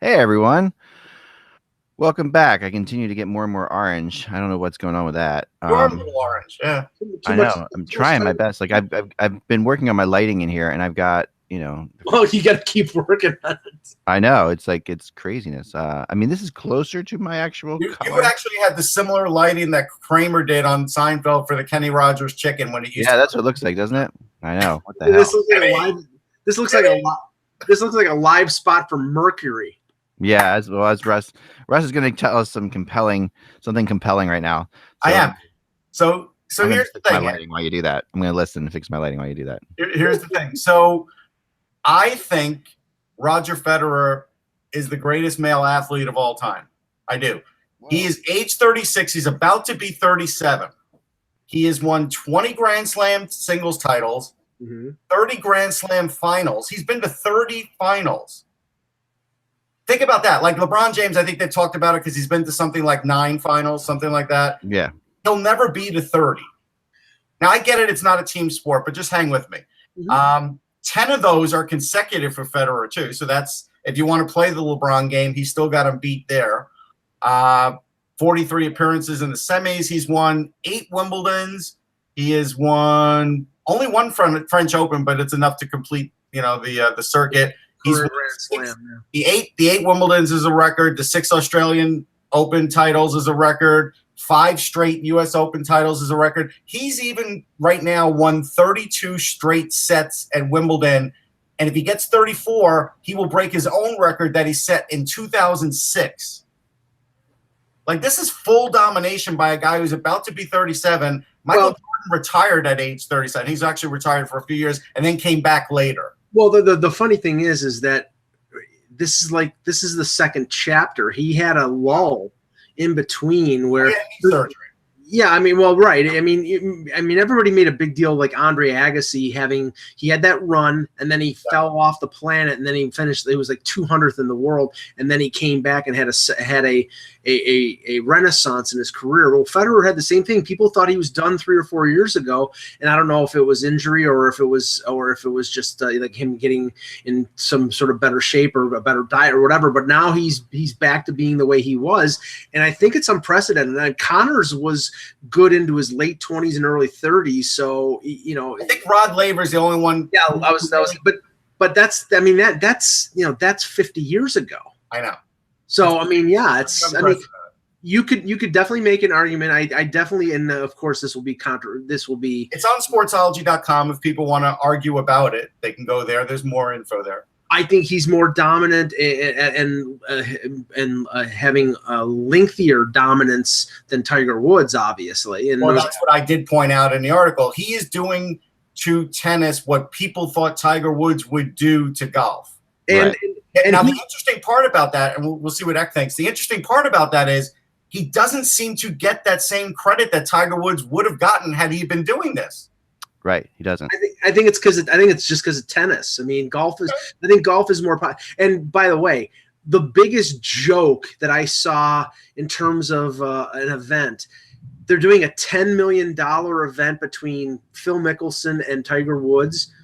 Hey everyone, welcome back. I continue to get more and more orange. I don't know what's going on with that. You are a little orange, yeah. I know. I'm trying my best. Like I've been working on my lighting in here, and I've got Well, you got to keep working on it. I know it's craziness. I mean, this is closer to my actual You color. actually had the similar lighting that Kramer did on Seinfeld for the Kenny Rogers chicken when it used. Yeah, that's what it looks like, doesn't it? I know. What the hell? This looks like a live spot for Mercury. Yeah, as well as Russ. Russ is going to tell us something compelling right now. So, I am. So I'm here's the thing. My lighting while you do that. I'm going to listen and fix my lighting while you do that. Here's the thing. So I think Roger Federer is the greatest male athlete of all time. I do. Wow. He is age 36. He's about to be 37. He has won 20 Grand Slam singles titles, 30 Grand Slam finals. He's been to 30 finals. Think about that. Like LeBron James, I think they talked about it because he's been to something like 9 finals, something like that. Yeah. He'll never be to 30. Now, I get it. It's not a team sport, but just hang with me. 10 of those are consecutive for Federer, too. So that's, if you want to play the LeBron game, he's still got him beat there. 43 appearances in the semis. He's won 8 Wimbledons. He has won only one French Open, but it's enough to complete, the circuit. He's the eight Wimbledons is a record. The 6 Australian Open titles is a record. 5 straight U.S. Open titles is a record. He's even right now won 32 straight sets at Wimbledon. And if he gets 34, he will break his own record that he set in 2006. Like, this is full domination by a guy who's about to be 37. Michael Jordan retired at age 37. He's actually retired for a few years and then came back later. Well, the funny thing is that this is the second chapter. He had a lull in between where surgery. Yeah, I mean, well, right. I mean, everybody made a big deal like Andre Agassi he had that run and then he fell off the planet and then he finished. It was like 200th in the world, and then he came back and had a renaissance in his career. Well, Federer had the same thing. People thought he was done 3 or 4 years ago, and I don't know if it was injury or if it was just like him getting in some sort of better shape or a better diet or whatever. But now he's back to being the way he was, and I think it's unprecedented. And Connors was good into his late 20s and early 30s. So, I think Rod Laver's the only one. Yeah, but that's 50 years ago. I know. So, I mean, yeah, you could definitely make an argument. I definitely, and of course this will be it's on sportsology.com. If people want to argue about it, they can go there. There's more info there. I think he's more dominant and having a lengthier dominance than Tiger Woods, obviously. And that's what I did point out in the article. He is doing to tennis what people thought Tiger Woods would do to golf. And now the interesting part about that, and we'll see what Eck thinks. The interesting part about that is he doesn't seem to get that same credit that Tiger Woods would have gotten had he been doing this. Right, he doesn't. I think it's just because of tennis. I mean, I think golf is more. And by the way, the biggest joke that I saw in terms of an event, they're doing a $10 million event between Phil Mickelson and Tiger Woods.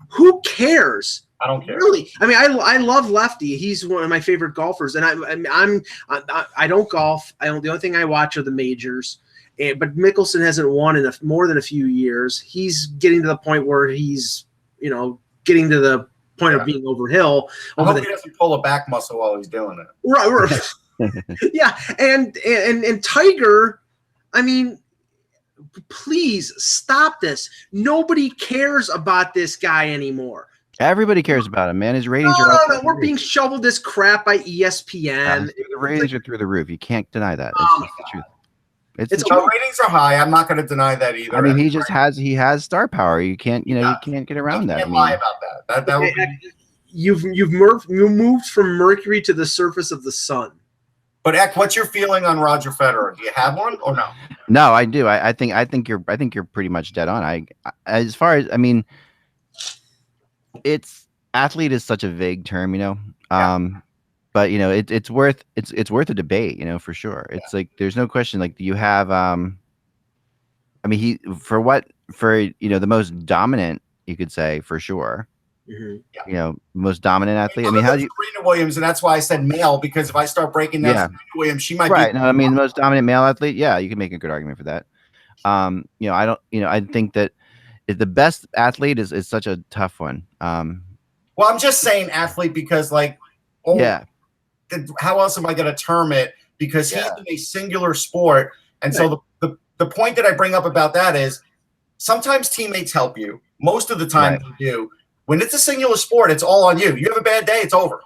Who cares? I don't care. Really? I mean, I love Lefty. He's one of my favorite golfers, and I don't golf. The only thing I watch are the majors. But Mickelson hasn't won in more than a few years. He's getting to the point where he's, getting to the point of being overhill. I hope he doesn't pull a back muscle while he's doing it. Right. Yeah, and Tiger, I mean, please stop this. Nobody cares about this guy anymore. Everybody cares about him, man. His ratings are up. No. We're being shoveled this crap by ESPN. The ratings are through the roof. You can't deny that. Oh, it's the truth. Ratings are high. I'm not going to deny that either. I mean, he has star power. You can't get around that. You can't lie about that. Would be... You've moved from Mercury to the surface of the sun. But Eck, what's your feeling on Roger Federer? Do you have one or no? No, I do. I think you're pretty much dead on. As far as athlete is such a vague term, but it's worth a debate, for sure. It's like there's no question. Like you have, the most dominant, you could say, for sure. Mm-hmm. You know, most dominant athlete. I mean, how do you? Serena Williams, and that's why I said male, because if I start breaking down Serena Williams, she might right. be No, I mean, the most dominant male athlete. Yeah, you can make a good argument for that. You know, I don't. You know, I think that the best athlete is such a tough one. Well, I'm just saying athlete because, like, how else am I going to term it? Because he's in a singular sport, and so the point that I bring up about that is sometimes teammates help you. Most of the time, they do. When it's a singular sport, it's all on you. You have a bad day, it's over.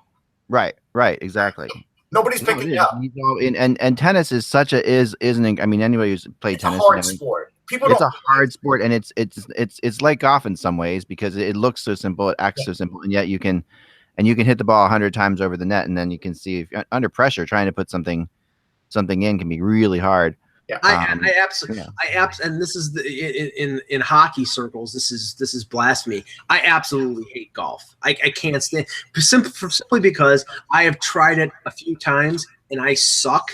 Right, exactly. Nobody's picking you up. And tennis is such a I mean, anybody who's played tennis, a hard sport. It's a hard sport, and it's like golf in some ways because it looks so simple, it acts so simple, and yet you can hit the ball 100 times over the net, and then you can see if under pressure trying to put something in can be really hard. Yeah, I absolutely, and this is in hockey circles. This is blasphemy. I absolutely hate golf. I can't stand simply because I have tried it a few times and I suck.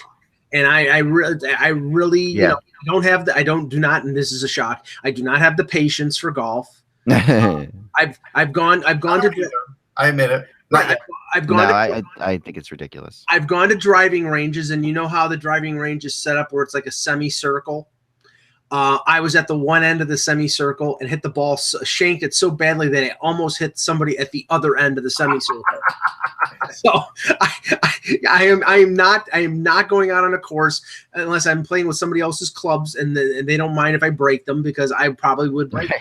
And I really you know, do not, and this is a shock. I do not have the patience for golf. I've gone to. I admit it. I think it's ridiculous. I've gone to driving ranges, and you know how the driving range is set up where it's like a semicircle. I was at the one end of the semicircle and hit the ball, shanked it so badly that it almost hit somebody at the other end of the semicircle. So I am not going out on a course unless I'm playing with somebody else's clubs, and they don't mind if I break them, because I probably would break them.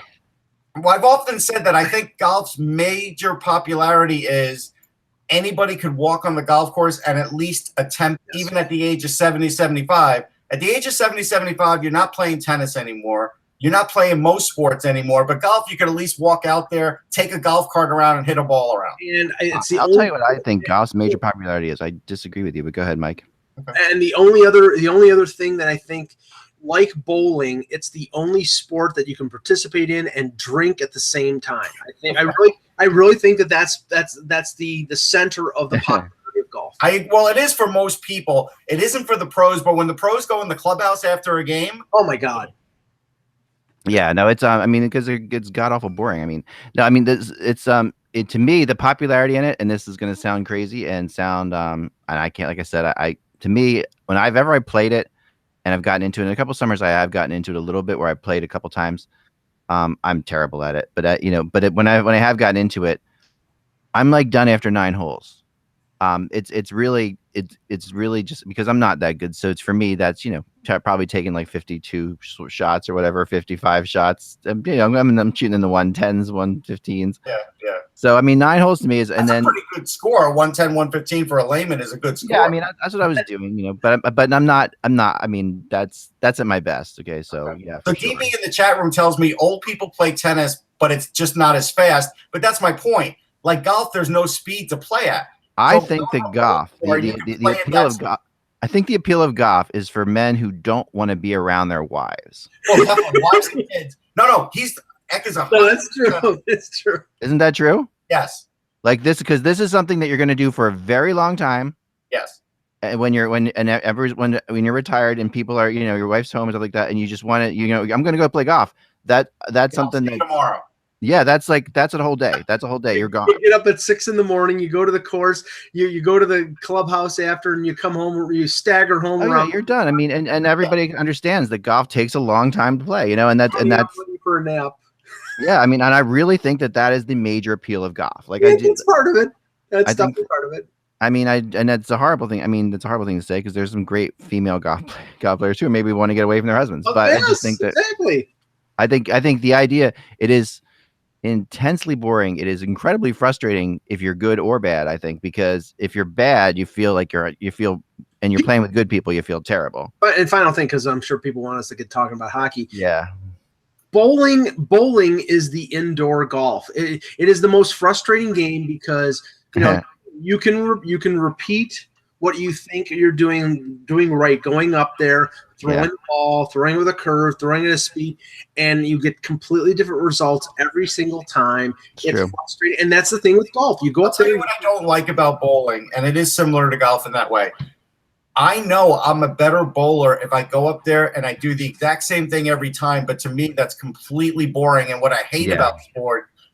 Well, I've often said that I think golf's major popularity is anybody could walk on the golf course and at least attempt, even at the age of 70, 75. At the age of 70, 75, you're not playing tennis anymore. You're not playing most sports anymore. But golf, you could at least walk out there, take a golf cart around, and hit a ball around. And I'll tell you what I think golf's major popularity is. I disagree with you, but go ahead, Mike. Okay. And the only other thing that I think, like bowling, it's the only sport that you can participate in and drink at the same time. I really think that's the center of the popularity of golf. Well, it is for most people. It isn't for the pros, but when the pros go in the clubhouse after a game, oh my God. Yeah, no, it's I mean, because it's god awful boring. I mean, no, I mean, to me, the popularity in it, and this is going to sound crazy and sound and I can't, like I said, to me, when I played it. And I've gotten into it in a couple of summers. I have gotten into it a little bit where I played a couple times. I'm terrible at it, but when I have gotten into it, I'm like done after 9 holes. It's really just because I'm not that good. So it's for me, that's, probably taking like 52 shots or whatever, 55 shots. I'm shooting in the 110s, 115s. Yeah. So I mean, 9 holes to me is, that's a pretty good score. 110, 115 for a layman is a good score. Yeah, I mean, that's what I was doing, but I'm not. I mean, that's at my best. Okay, so yeah. So DB in the chat room tells me old people play tennis, but it's just not as fast. But that's my point. Like golf, there's no speed to play at. I think the golf, the appeal of golf. I think the appeal of golf is for men who don't want to be around their wives. Well, definitely wives and kids. No, Eck is a. No, that's true. That's true. Isn't that true? Yes. Like this, because this is something that you're going to do for a very long time. Yes. And when you're retired and people are, your wife's home and stuff like that, and you just want to, I'm going to go play golf. That's something that tomorrow. Yeah, that's a whole day. That's a whole day. You're gone. You get up at 6 a.m. You go to the course. You go to the clubhouse after, and you come home. You stagger home. Oh, yeah, you're done. I mean, and everybody understands that golf takes a long time to play. And that's ready for a nap. Yeah, I mean, and I really think that is the major appeal of golf. Like, it's part of it. That's definitely part of it. I mean, and that's a horrible thing. I mean, it's a horrible thing to say because there's some great female golf players too. Maybe want to get away from their husbands, but yes, I just think that exactly. I think the idea, it is intensely boring. It is incredibly frustrating if you're good or bad. I think because if you're bad, you feel and you're playing with good people, you feel terrible. But and final thing, because I'm sure people want us to get talking about hockey. Yeah. Bowling is the indoor golf. It is the most frustrating game because you can repeat what you think you're doing right, going up there, throwing the ball, throwing with a curve, throwing at a speed, and you get completely different results every single time. It's frustrating, and that's the thing with golf. You go up there. I'll tell you what I don't like about bowling, and it is similar to golf in that way. I know I'm a better bowler if I go up there and I do the exact same thing every time, but to me that's completely boring. And what I hate about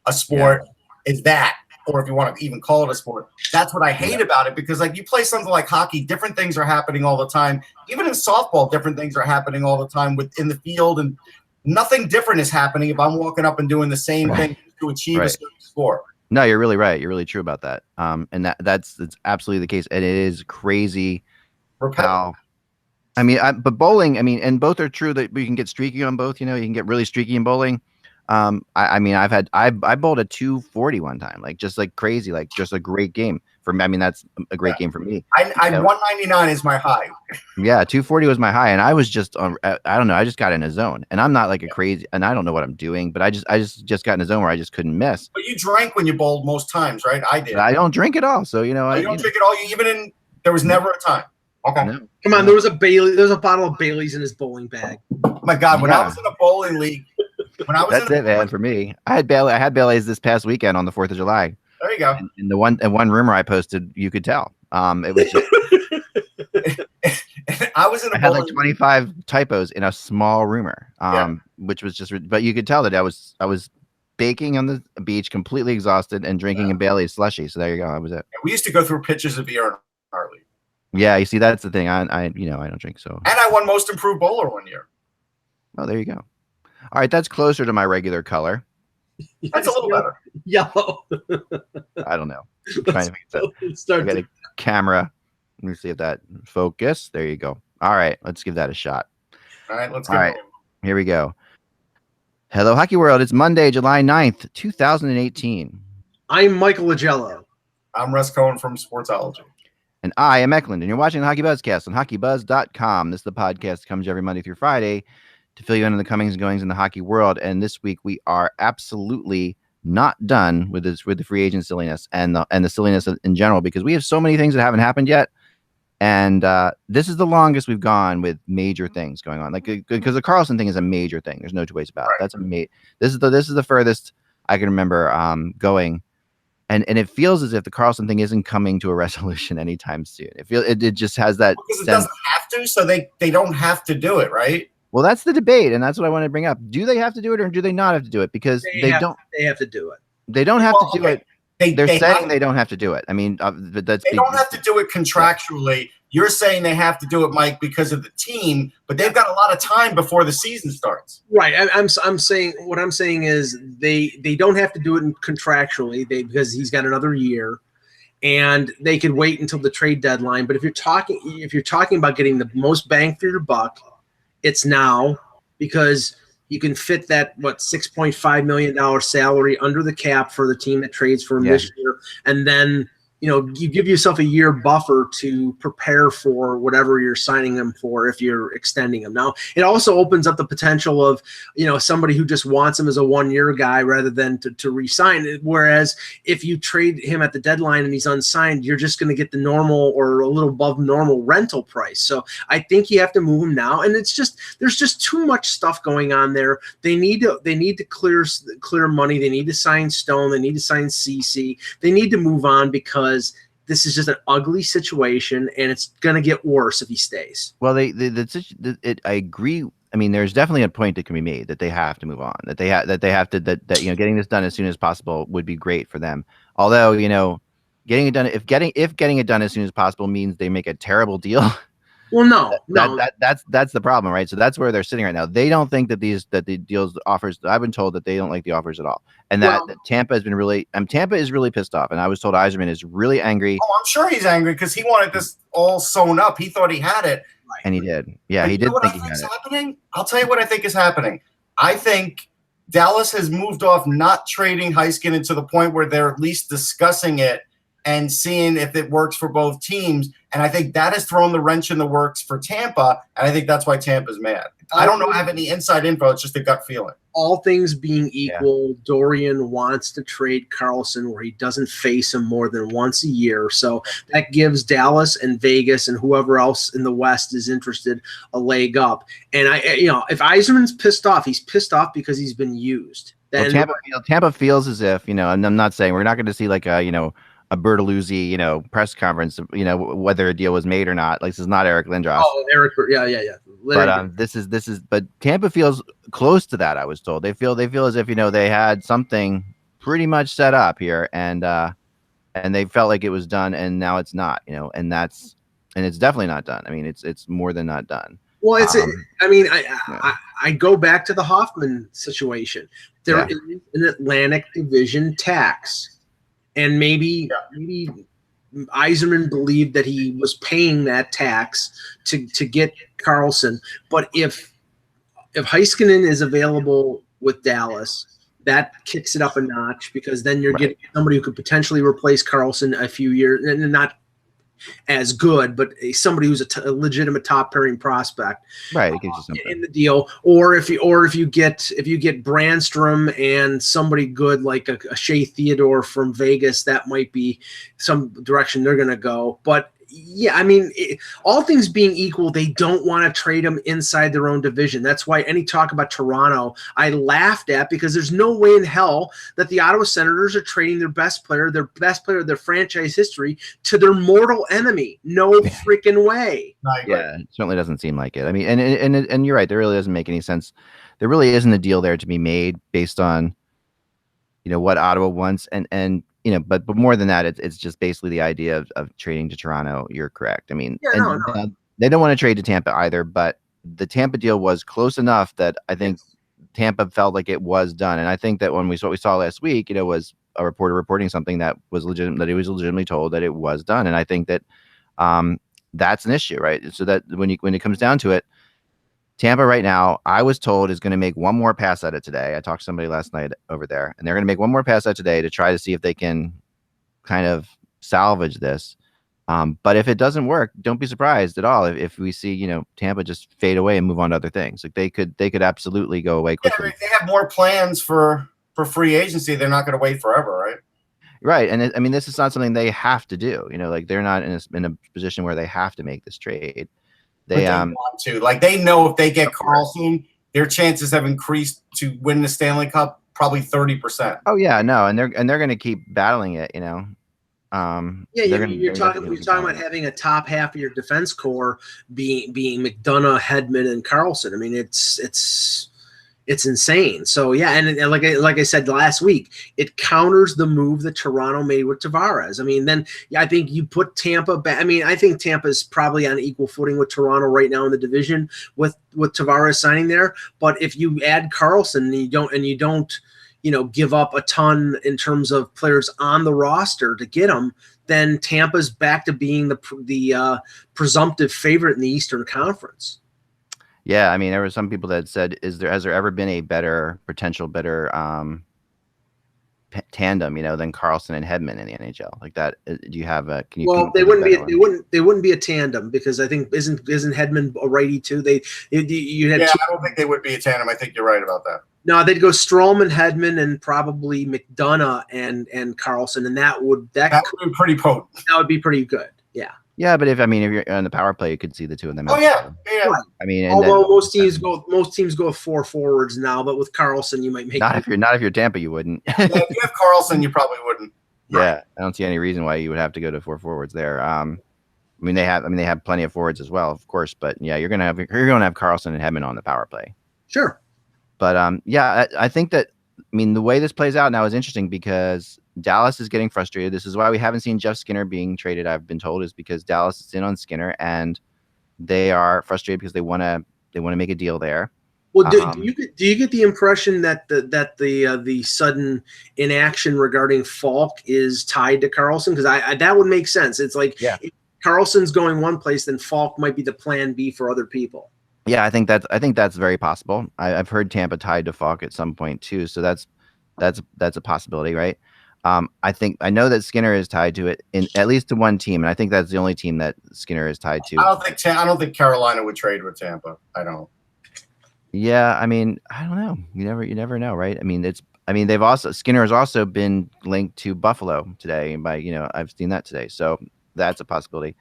a sport is that, or if you want to even call it a sport, that's what I hate about it, because like you play something like hockey, different things are happening all the time. Even in softball, different things are happening all the time within the field, and nothing different is happening if I'm walking up and doing the same thing to achieve a certain score. No, you're really right. You're really true about that. And that's absolutely the case. And it is crazy how, I mean, but bowling, I mean, and both are true that we can get streaky on both. You know, you can get really streaky in bowling. I mean, I bowled a 240 one time, like just like crazy, like just a great game for me. I mean, that's a great game for me. I 199 is my high. Yeah, 240 was my high, and I was just on. I don't know. I just got in a zone, and I'm not like a crazy, and I don't know what I'm doing, but I just got in a zone where I just couldn't miss. But you drank when you bowled most times, right? I did. But I don't drink at all, so you know. You don't drink at all. There was never a time. Okay. No. Come on, there was a bottle of Bailey's in his bowling bag. Oh my God, when I was in a bowling league. That's it, man. For me, I had Bailey's this past weekend on the 4th of July. There you go. And the one rumor I posted, you could tell. It was just, I had like 25 typos in a small rumor, which was just. But you could tell that I was baking on the beach, completely exhausted, and drinking a Bailey's slushy. So there you go. That was it. We used to go through pitches of beer in our league. Yeah, you see, that's the thing. I don't drink, so. And I won most improved bowler one year. Oh, there you go. All right, that's closer to my regular color. That's a little better. Yellow. I don't know. I'm trying to make it. I got a camera. Let me see if that focus. There you go. All right, let's give that a shot. All right, let's go. All right, here we go. Hello, Hockey World. It's Monday, July 9th, 2018. I'm Michael Agello. I'm Russ Cohen from Sportsology. And I am Eklund, and you're watching the HockeyBuzzcast on HockeyBuzz.com. This is the podcast that comes every Monday through Friday to fill you in on the comings and goings in the hockey world. And this week we are absolutely not done with the free agent silliness and the silliness in general, because we have so many things that haven't happened yet. And this is the longest we've gone with major things going on, like because the Karlsson thing is a major thing. There's no two ways about it. That's this is the furthest I can remember going. And it feels as if the Karlsson thing isn't coming to a resolution anytime soon. It just has that because it doesn't have to, so they don't have to do it, right? Well, that's the debate, and that's what I want to bring up. Do they have to do it, or do they not have to do it? Because they don't. They have to do it. They don't have to do it. They're saying they don't have to do it. I mean, they don't have to do it contractually. You're saying they have to do it, Mike, because of the team, but they've got a lot of time before the season starts. Right. I'm saying what I'm saying is they don't have to do it contractually because he's got another year, and they could wait until the trade deadline. But if you're talking about getting the most bang for your buck, it's now, because you can fit that $6.5 million salary under the cap for the team that trades for him this year, and then you give yourself a year buffer to prepare for whatever you're signing them for if you're extending them. Now, it also opens up the potential of, somebody who just wants him as a 1-year guy rather than to re-sign it. Whereas if you trade him at the deadline and he's unsigned, you're just going to get the normal or a little above normal rental price. So I think you have to move him now. And there's just too much stuff going on there. They need to clear money. They need to sign Stone. They need to sign CC. They need to move on, because this is just an ugly situation, and it's going to get worse if he stays. Well, I agree. I mean, there's definitely a point that can be made that they have to move on. That they have to getting this done as soon as possible would be great for them. Although getting it done if getting it done as soon as possible means they make a terrible deal. Well, no. That's the problem, right? So that's where they're sitting right now. They don't think that the deals, offers. I've been told that they don't like the offers at all, and that Tampa has been really. Tampa is really pissed off, and I was told Yzerman is really angry. Oh, I'm sure he's angry because he wanted this all sewn up. He thought he had it, and he did. Yeah, he did think he had it. Happening? I'll tell you what I think is happening. I think Dallas has moved off not trading Heiskanen to the point where they're at least discussing it and seeing if it works for both teams. And I think that has thrown the wrench in the works for Tampa. And I think that's why Tampa's mad. I don't have any inside info. It's just a gut feeling. All things being equal, Dorian wants to trade Karlsson where he doesn't face him more than once a year. So that gives Dallas and Vegas and whoever else in the West is interested a leg up. And if Yzerman's pissed off, he's pissed off because he's been used. Then Tampa feels as if, and I'm not saying we're not going to see like a Bertoluzzi, press conference, whether a deal was made or not. Like, this is not Eric Lindros. Oh, Eric, yeah. But but Tampa feels close to that. I was told they feel as if they had something pretty much set up here, and they felt like it was done, and now it's not, and it's definitely not done. I mean, it's more than not done. Well, Yeah. I go back to the Hoffman situation. There is an Atlantic Division tax, and maybe Yzerman believed that he was paying that tax to get Karlsson. But if Heiskanen is available with Dallas, that kicks it up a notch, because then you're getting somebody who could potentially replace Karlsson a few years, and not as good, but somebody who's a legitimate top pairing prospect, Right? It gives you something in the deal. Or if you get Brandstrom and somebody good like a Shea Theodore from Vegas, that might be some direction they're going to go. But yeah, I mean, all things being equal, they don't want to trade them inside their own division. That's why any talk about Toronto, I laughed at, because there's no way in hell that the Ottawa Senators are trading their best player of their franchise history, to their mortal enemy. No freaking way. Yeah, it certainly doesn't seem like it. I mean, and you're right. There really doesn't make any sense. There really isn't a deal there to be made based on, what Ottawa wants, and but more than that, it's just basically the idea of trading to Toronto. You're correct. I mean, they don't want to trade to Tampa either, but the Tampa deal was close enough that I think Tampa felt like it was done. And I think that what we saw last week, was a reporter reporting something that was legitimate, that he was legitimately told that it was done. And I think that that's an issue, right? So that when it comes down to it, Tampa right now, I was told, is going to make one more pass at it today. I talked to somebody last night over there, and they're going to make one more pass at it today to try to see if they can kind of salvage this. But if it doesn't work, don't be surprised at all if we see, Tampa just fade away and move on to other things. Like they could absolutely go away quickly. Yeah, they have more plans for free agency. They're not going to wait forever, right? Right. And I mean, this is not something they have to do. Like they're not in a position where they have to make this trade. They want to. Like, they know if they get Karlsson, their chances have increased to win the Stanley Cup probably 30%. Oh yeah, no, and they're going to keep battling it. You're talking about having a top half of your defense core being McDonough, Hedman, and Karlsson. I mean, it's insane. So yeah, and like I said last week, it counters the move that Toronto made with Tavares. I mean, then I think you put Tampa back. I mean, I think Tampa is probably on equal footing with Toronto right now in the division with Tavares signing there. But if you add Karlsson and you don't give up a ton in terms of players on the roster to get them, then Tampa's back to being the presumptive favorite in the Eastern Conference. Yeah, I mean, there were some people that said, has there ever been a potential better tandem, than Karlsson and Hedman in the NHL? Like that, do you have a? They wouldn't be a tandem, because I think isn't Hedman a righty too? I don't think they would be a tandem. I think you're right about that. No, they'd go Strowman, Hedman, and probably McDonough and Karlsson, and that would be pretty potent. That would be pretty good. Yeah. Yeah, but if you're on the power play, you could see the two of them. Oh yeah. Right. I mean, although most teams go 4 forwards now, but with Karlsson, you might make not if you're Tampa, you wouldn't. Yeah, if you have Karlsson, you probably wouldn't. Yeah, I don't see any reason why you would have to go to 4 forwards there. They have plenty of forwards as well, of course, but yeah, you're gonna have Karlsson and Hedman on the power play. Sure. But I think that the way this plays out now is interesting, because Dallas is getting frustrated. This is why we haven't seen Jeff Skinner being traded, I've been told, is because Dallas is in on Skinner and they are frustrated because they want to make a deal there. Well, do you get the impression that the sudden inaction regarding Falk is tied to Karlsson? Because that would make sense. It's like, if Karlsson's going one place, then Falk might be the plan B for other people. Yeah, I think that's very possible. I've heard Tampa tied to Falk at some point too, so that's a possibility, right? I know that Skinner is tied to it at least to one team, and I think that's the only team that Skinner is tied to. I don't think Carolina would trade with Tampa. I don't. Yeah, I mean, I don't know. You never know, right? I mean, Skinner has also been linked to Buffalo today, and I've seen that today, so that's a possibility.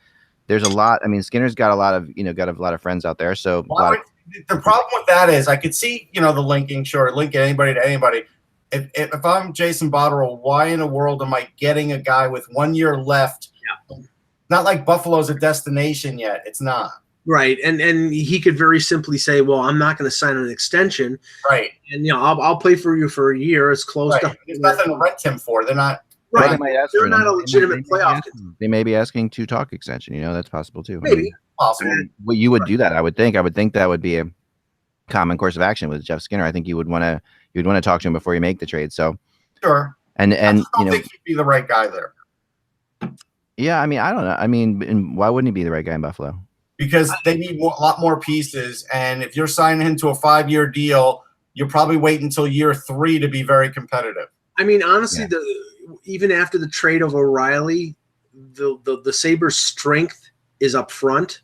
There's a lot. I mean, Skinner's got a lot of friends out there. So the problem with that is, I could see the linking, linking anybody to anybody. If I'm Jason Botterill, why in the world am I getting a guy with 1 year left? Yeah. Not like Buffalo's a destination yet. It's not. Right, and he could very simply say, "Well, I'm not going to sign an extension." Right. And I'll play for you for a year. It's close to. There's nothing to rent him for. They're not. Right. They might ask They're for not a legitimate playoff. They may be asking to talk extension. That's possible too. Maybe possible. Well, you would do that. I would think that would be a common course of action with Jeff Skinner. I think you would want to talk to him before you make the trade. So sure. And I don't think he'd be the right guy there. Yeah, I don't know. And why wouldn't he be the right guy in Buffalo? Because they need a lot more pieces, and if you're signing him to a 5-year deal, you'll probably wait until year 3 to be very competitive. Honestly, even after the trade of O'Reilly, the Sabres' strength is up front,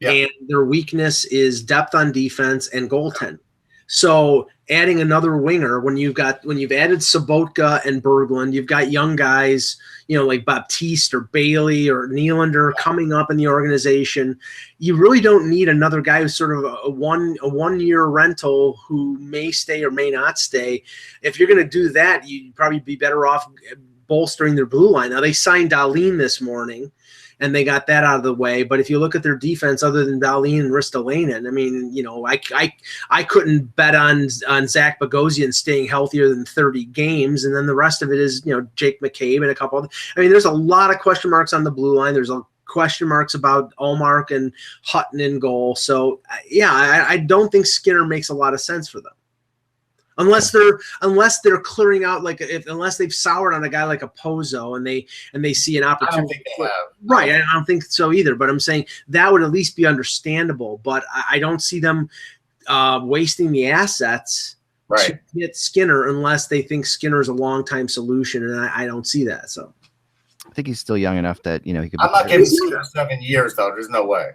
and their weakness is depth on defense and goaltending. So adding another winger when you've added Sobotka and Berglund, you've got young guys, like Baptiste or Bailey or Nylander coming up in the organization. You really don't need another guy who's sort of a 1 year rental who may stay or may not stay. If you're going to do that, you'd probably be better off bolstering their blue line. Now they signed Dahlin this morning, and they got that out of the way. But if you look at their defense, other than Dahlin and Ristolainen, I couldn't bet on Zach Bogosian staying healthier than 30 games, and then the rest of it is Jake McCabe and a couple of. There's a lot of question marks on the blue line. There's a question marks about Ullmark and Hutton in goal. So I don't think Skinner makes a lot of sense for them. Unless they're clearing out unless they've soured on a guy like a Pozo and they see an opportunity. I don't think they have. Right, I don't think so either. But I'm saying that would at least be understandable. But I don't see them wasting the assets to get Skinner unless they think Skinner is a long-time solution, and I don't see that. So I think he's still young enough that he could. I'm not giving Skinner 7 years though. There's no way.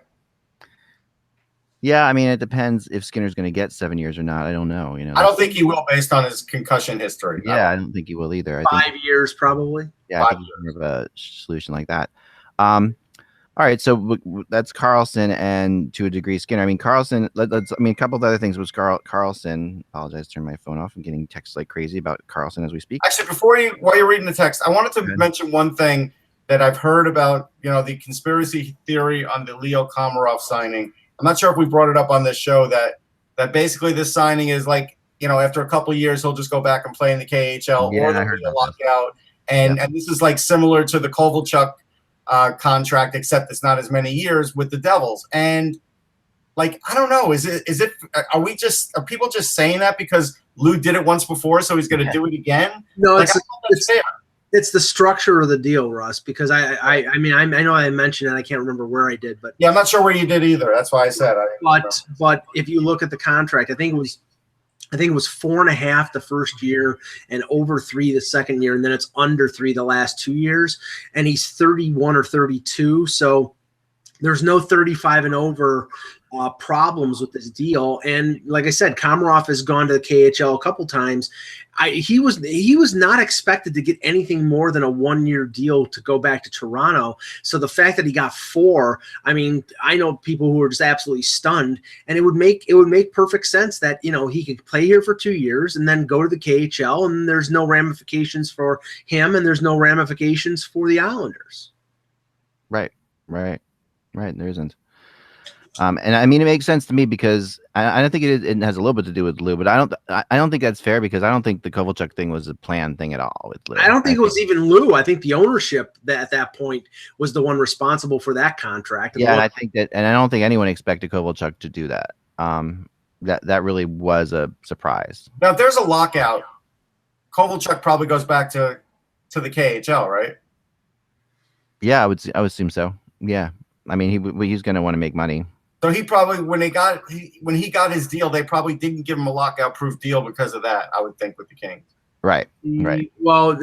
Yeah, it depends if Skinner's going to get 7 years or not. I don't know. I don't think he will based on his concussion history. Yeah, I don't think he will either. 5 years probably. Yeah, I think he's more of a solution like that. All right, so that's Karlsson and to a degree Skinner. Karlsson. A couple of other things was Karlsson. Apologize, turn my phone off. I'm getting texts like crazy about Karlsson as we speak. Actually, while you're reading the text, I wanted to mention one thing that I've heard about. The conspiracy theory on the Leo Komarov signing. I'm not sure if we brought it up on this show that basically this signing is after a couple of years he'll just go back and play in the KHL or there'll be a lockout. And this is similar to the Kovalchuk contract, except it's not as many years with the Devils. And I don't know, are people just saying that because Lou did it once before, so he's going to do it again? No, it's the structure of the deal, Russ, because I know I mentioned it. I can't remember where I did, but I'm not sure where you did either. That's why I said. But if you look at the contract, I think it was 4.5 the first year and over 3 the second year, and then it's under 3 the last 2 years. And he's 31 or 32, so there's no 35 and over problems with this deal. And like I said, Komarov has gone to the KHL a couple times. He was not expected to get anything more than a 1-year deal to go back to Toronto. So the fact that he got 4, I know people who are just absolutely stunned, and it would make perfect sense that he could play here for 2 years and then go to the KHL, and there's no ramifications for him, and there's no ramifications for the Islanders. Right. There isn't. And it makes sense to me because I don't think it has a little bit to do with Lou, but I don't think that's fair because I don't think the Kovalchuk thing was a planned thing at all with Lou. I don't think it was even Lou. I think the ownership at that point was the one responsible for that contract. And I think that, and I don't think anyone expected Kovalchuk to do that. That really was a surprise. Now, if there's a lockout, Kovalchuk probably goes back to the KHL, right? Yeah, I would assume so. Yeah, he's going to want to make money. So he probably when he got his deal, they probably didn't give him a lockout-proof deal because of that. I would think with the Kings. Right. Well,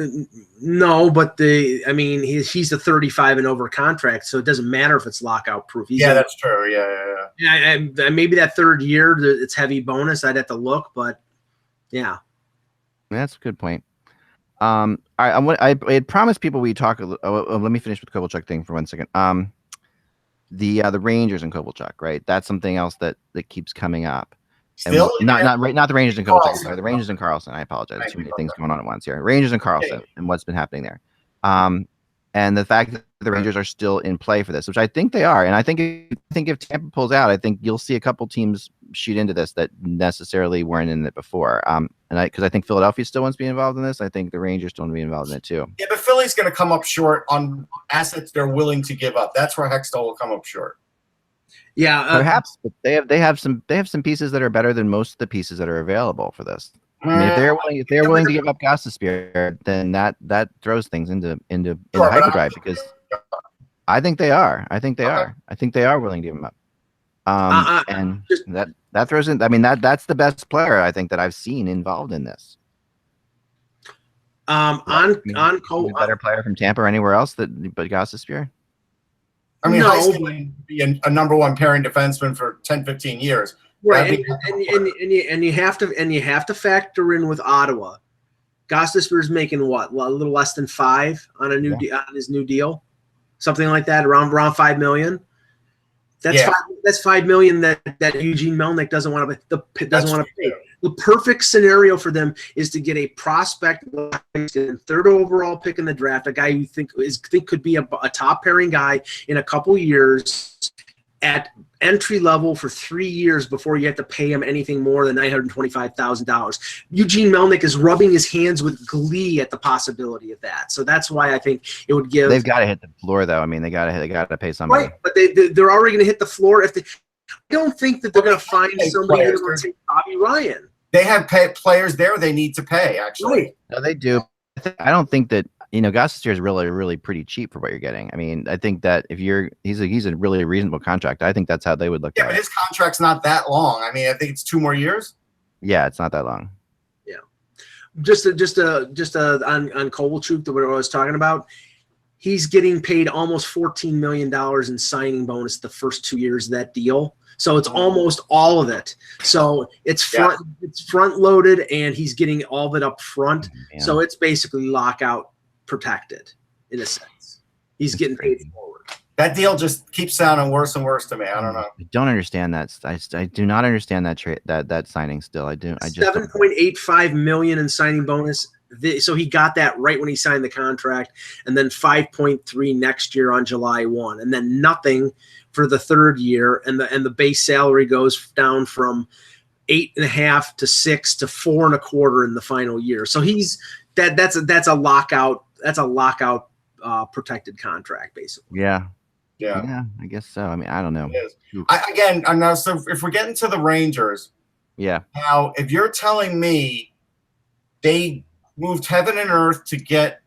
no, but he's a 35 and over contract, so it doesn't matter if it's lockout-proof. That's true. Yeah. Maybe that third year, it's heavy bonus. I'd have to look, but yeah. That's a good point. All right, I had promised people we'd talk. Let me finish with the Kovalchuk thing for 1 second. The Rangers and Kovalchuk, right? That's something else that keeps coming up. Still, not the Rangers and Kovalchuk. Sorry, the Rangers and Karlsson. I apologize. Too many things going on at once here. Rangers and Karlsson and what's been happening there. And the fact that the Rangers are still in play for this, which I think they are. And I think if Tampa pulls out, I think you'll see a couple teams shoot into this that necessarily weren't in it before. Because I think Philadelphia still wants to be involved in this. I think the Rangers still want to be involved in it too. Yeah, but Philly's going to come up short on assets they're willing to give up. That's where Hextall will come up short. Yeah, perhaps, but they have some pieces that are better than most of the pieces that are available for this. I mean, if they're willing to give up Gostisbehere, then that throws things into hyperdrive, because I think they are. I think they are willing to give them up. And that throws in. I mean, that's the best player I think that I've seen involved in this. On Cole, better player from Tampa or anywhere else but Gostisbehere. I mean, Heist can be a number one pairing defenseman for 10, 15 years. Right, and you have to factor in with Ottawa. Gostisbehere's making what, a little less than 5 on a new on his new deal, something like that, around $5 million. That's $5 million that Eugene Melnyk doesn't want to pay. The perfect scenario for them is to get a prospect, third overall pick in the draft, a guy you think could be a top pairing guy in a couple years at entry level for 3 years before you have to pay him anything more than $925,000. Eugene Melnyk is rubbing his hands with glee at the possibility of that. So that's why I think it would give. They've got to hit the floor, though. I mean, they got to pay somebody. Right, but they're already going to hit the floor. I don't think that they're going to find somebody who's going to take Bobby Ryan. They have players there they need to pay, actually. Right. No, they do. I don't think that, Gostisbehere is really pretty cheap for what you're getting. I mean, I think that if he's a really reasonable contract. I think that's how they would look at it. Yeah, but his contract's not that long. I mean, I think it's 2 more years. Yeah, it's not that long. Yeah. Just on Kovalchuk, what I was talking about, he's getting paid almost $14 million in signing bonus the first 2 years of that deal. So it's almost all of it. So it's front loaded, and he's getting all of it up front. Man. So it's basically lockout protected in a sense. He's getting paid forward. That deal just keeps sounding worse and worse to me. I don't know. I don't understand that. I do not understand that that signing still. I do. I just $7.85 million in signing bonus. So he got that right when he signed the contract, and then 5.3 next year on July 1, and then nothing for the third year, and the base salary goes down from 8.5 to 6 to 4.25 in the final year. So that's a lockout protected contract basically. Yeah, I guess so. I mean, I don't know. So if we're getting to the Rangers, now if you're telling me they moved heaven and earth to get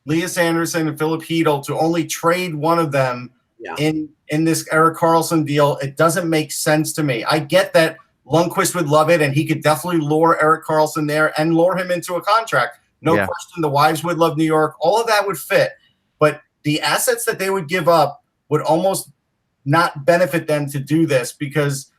Lias Andersson and Philip Hedl to only trade one of them in this Erik Karlsson deal, it doesn't make sense to me. I get that Lundqvist would love it, and he could definitely lure Erik Karlsson there and lure him into a contract. No question. The Wives would love New York. All of that would fit. But the assets that they would give up would almost not benefit them to do this, because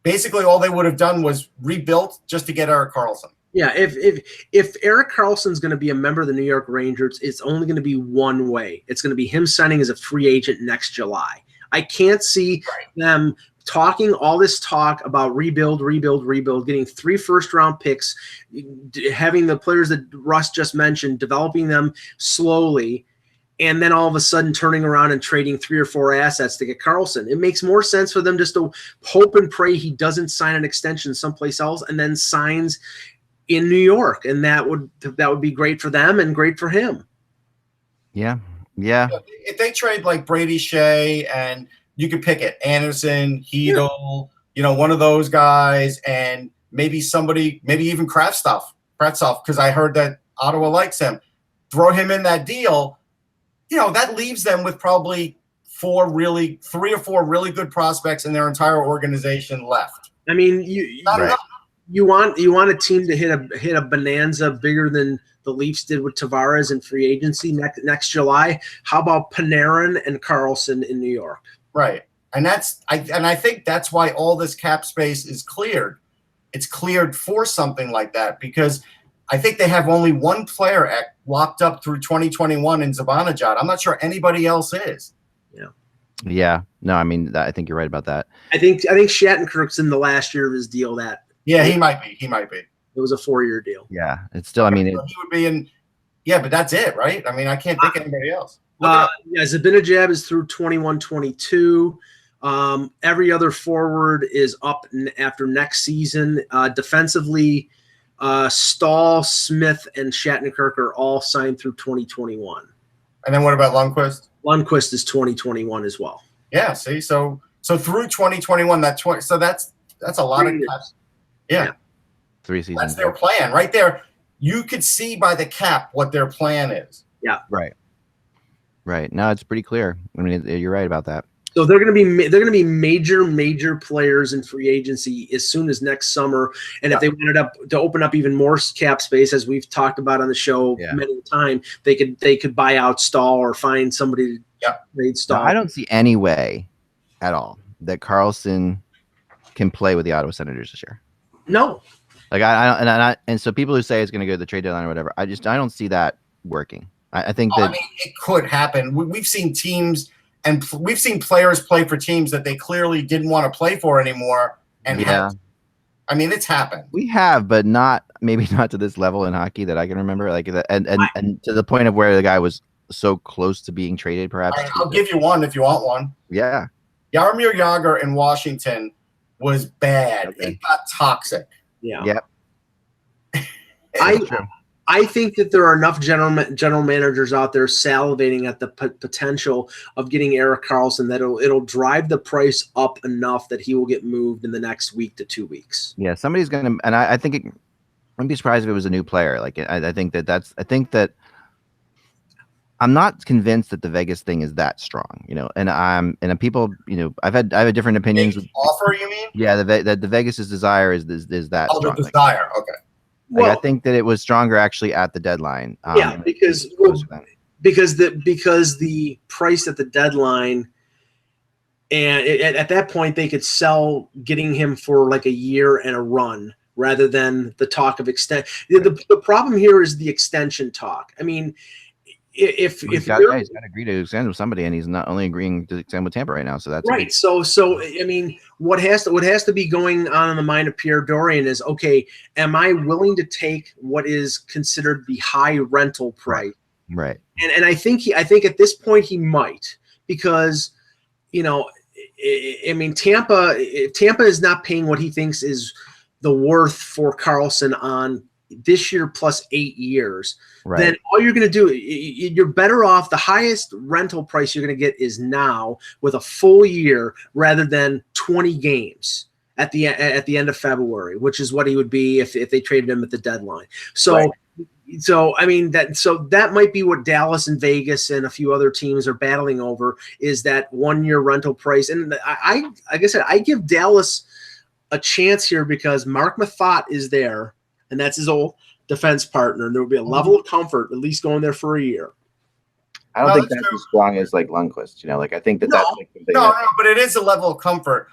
basically all they would have done was rebuilt just to get Erik Karlsson. Yeah, if Erik Karlsson's going to be a member of the New York Rangers, it's only going to be one way. It's going to be him signing as a free agent next July. I can't see them talking all this talk about rebuild, getting 3 first-round picks, having the players that Russ just mentioned, developing them slowly, and then all of a sudden turning around and trading 3 or 4 assets to get Karlsson. It makes more sense for them just to hope and pray he doesn't sign an extension someplace else and then signs in New York, and that would be great for them and great for him. Yeah. If they trade like Brady Shea, and you could pick it, Anderson, Hedl, one of those guys, and maybe somebody, maybe even Kravtsov, because I heard that Ottawa likes him. Throw him in that deal. That leaves them with probably 3 or 4 really good prospects in their entire organization left. I mean, you want a team to hit a bonanza bigger than the Leafs did with Tavares in free agency next July. How about Panarin and Karlsson in New York? Right, and I think that's why all this cap space is cleared. It's cleared for something like that, because I think they have only one player locked up through 2021 in Zibanejad. I'm not sure anybody else is. Yeah. No, I mean, I think you're right about that. I think Shattenkirk's in the last year of his deal. He might be. It was a 4-year deal. Yeah, it's still. I mean, he would be in. Yeah, but that's it, right? I mean, I can't think of anybody else. Yeah, Zibanejad is through 21-22. Every other forward is up after next season. Defensively, Stahl, Smith, and Shattenkirk are all signed through 2021. And then what about Lundqvist? Lundqvist is 2021 as well. Yeah, see, so through 2021, so that's a lot of caps. Yeah. 3 seasons. That's their plan right there. You could see by the cap what their plan is. Yeah. Right. No, it's pretty clear. I mean, you're right about that. So they're going to be major players in free agency as soon as next summer. And if they wanted to open up even more cap space, as we've talked about on the show many times, they could buy out Stahl or find somebody to trade Stahl. No, I don't see any way at all that Karlsson can play with the Ottawa Senators this year. No. Like and so people who say it's going to go to the trade deadline or whatever, I don't see that working. I think that it could happen. We've seen teams. And we've seen players play for teams that they clearly didn't want to play for anymore. And I mean, it's happened. We have, but maybe not to this level in hockey that I can remember. Like and to the point of where the guy was so close to being traded, perhaps. I'll give you one if you want one. Yeah. Jaromir Jagr in Washington was bad. Okay. It got toxic. Yeah. Yep. I think that there are enough general managers out there salivating at the potential of getting Erik Karlsson that it'll drive the price up enough that he will get moved in the next week to 2 weeks. Yeah, somebody's going to, and I think I wouldn't be surprised if it was a new player. Like I think that I'm not convinced that the Vegas thing is that strong, and people, I have different opinions. Offer, you mean? Yeah, the Vegas's desire is that strong. The desire, okay. Like, I think that it was stronger actually at the deadline. Because the price at the deadline, and at that point they could sell getting him for like a year and a run rather than the talk of extend. The problem here is the extension talk. I mean, if he's got to agree to extend with somebody, and he's not only agreeing to extend with Tampa right now, so that's right. So I mean, what has to be going on in the mind of Pierre Dorian is, okay, am I willing to take what is considered the high rental price? Right. And I think at this point he might, because I mean, Tampa is not paying what he thinks is the worth for Karlsson on this year plus 8 years. Right. Then all you're going to do, you're better off. The highest rental price you're going to get is now with a full year rather than 20 games at the end of February, which is what he would be if they traded him at the deadline. So, right. So I mean that might be what Dallas and Vegas and a few other teams are battling over, is that 1 year rental price. And I like I said, I give Dallas a chance here because Mark Mathot is there, and that's his old defense partner. There will be a level of comfort at least going there for a year. I don't think that's as strong as like Lundqvist. Like I think that's like the thing. No, but it is a level of comfort.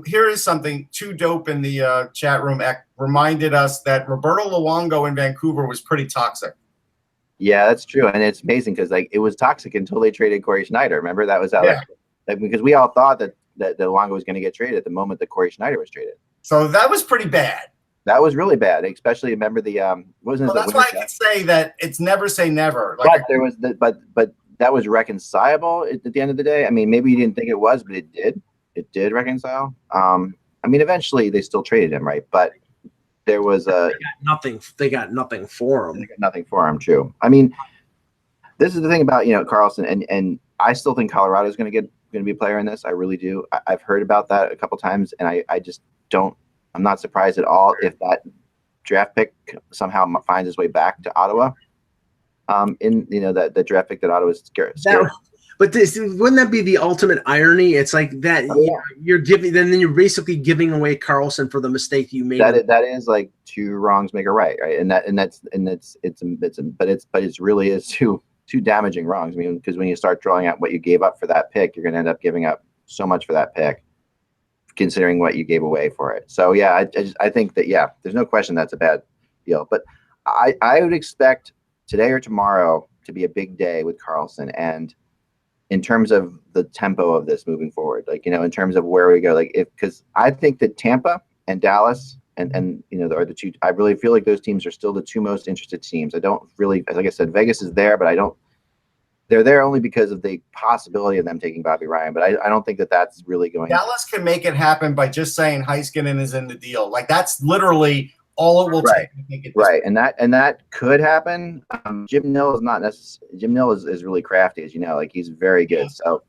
Here is something. Too Dope in the chat room reminded us that Roberto Luongo in Vancouver was pretty toxic. Yeah, that's true, and it's amazing because like it was toxic until they traded Corey Schneider. Remember that was how because we all thought that Luongo was going to get traded at the moment that Corey Schneider was traded. So that was pretty bad. That was really bad, especially remember the wasn't. Well, that's why I can say that it's never say never. Like, but there was but that was reconcilable at the end of the day. I mean, maybe you didn't think it was, but it did. It did reconcile. I mean, eventually they still traded him, right? But there was They got nothing for him. They got nothing for him. True. I mean, this is the thing about Karlsson, and I still think Colorado is going to be a player in this. I really do. I've heard about that a couple times, and I just don't. I'm not surprised at all if that draft pick somehow finds its way back to Ottawa. The draft pick that Ottawa is scared. But wouldn't that be the ultimate irony? It's like that you're giving, then you're basically giving away Karlsson for the mistake you made. That is like two wrongs make a right, right? But it really is two damaging wrongs. I mean, because when you start drawing out what you gave up for that pick, you're going to end up giving up so much for that pick, considering what you gave away for it. So yeah, I think that there's no question that's a bad deal. But I would expect today or tomorrow to be a big day with Karlsson, and in terms of the tempo of this moving forward, like in terms of where we go, because I think that Tampa and Dallas and are the two. I really feel like those teams are still the two most interested teams. I don't really, like I said, Vegas is there, but they're there only because of the possibility of them taking Bobby Ryan. But I don't think that that's really going. Dallas can make it happen by just saying Heiskanen is in the deal. Like that's literally all it will take. I think right, and that could happen. Jim Nill is not necessarily. Jim Nill is really crafty, as you know. Like he's very good. So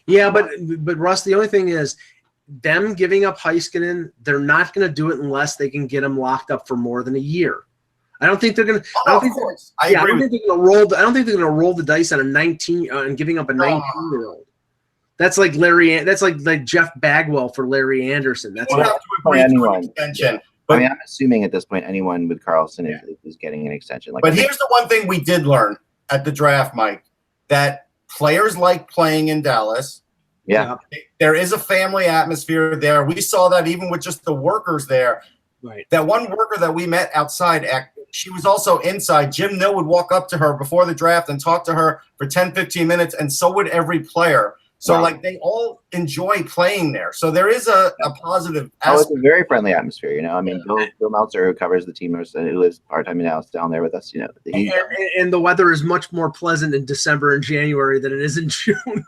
yeah, but Russ, the only thing is, them giving up Heiskanen, they're not going to do it unless they can get him locked up for more than a year. I don't think they're going to. I don't think they're going to roll. I don't think they're going to roll the dice on a 19 and giving up a 19-year-old. That's like Larry. That's like Jeff Bagwell for Larry Anderson. That's have to agree to an extension. But, I'm assuming at this point anyone with Karlsson is getting an extension. But here's the one thing we did learn at the draft, Mike, that players like playing in Dallas. Yeah. There is a family atmosphere there. We saw that even with just the workers there. Right. That one worker that we met outside, she was also inside. Jim Nill would walk up to her before the draft and talk to her for 10, 15 minutes, and so would every player. So, like, they all enjoy playing there. So there is a positive aspect. It's a very friendly atmosphere, you know. I mean, Bill Meltzer, who covers the team, who lives part-time in Dallas, down there with us, you know. And the weather is much more pleasant in December and January than it is in June.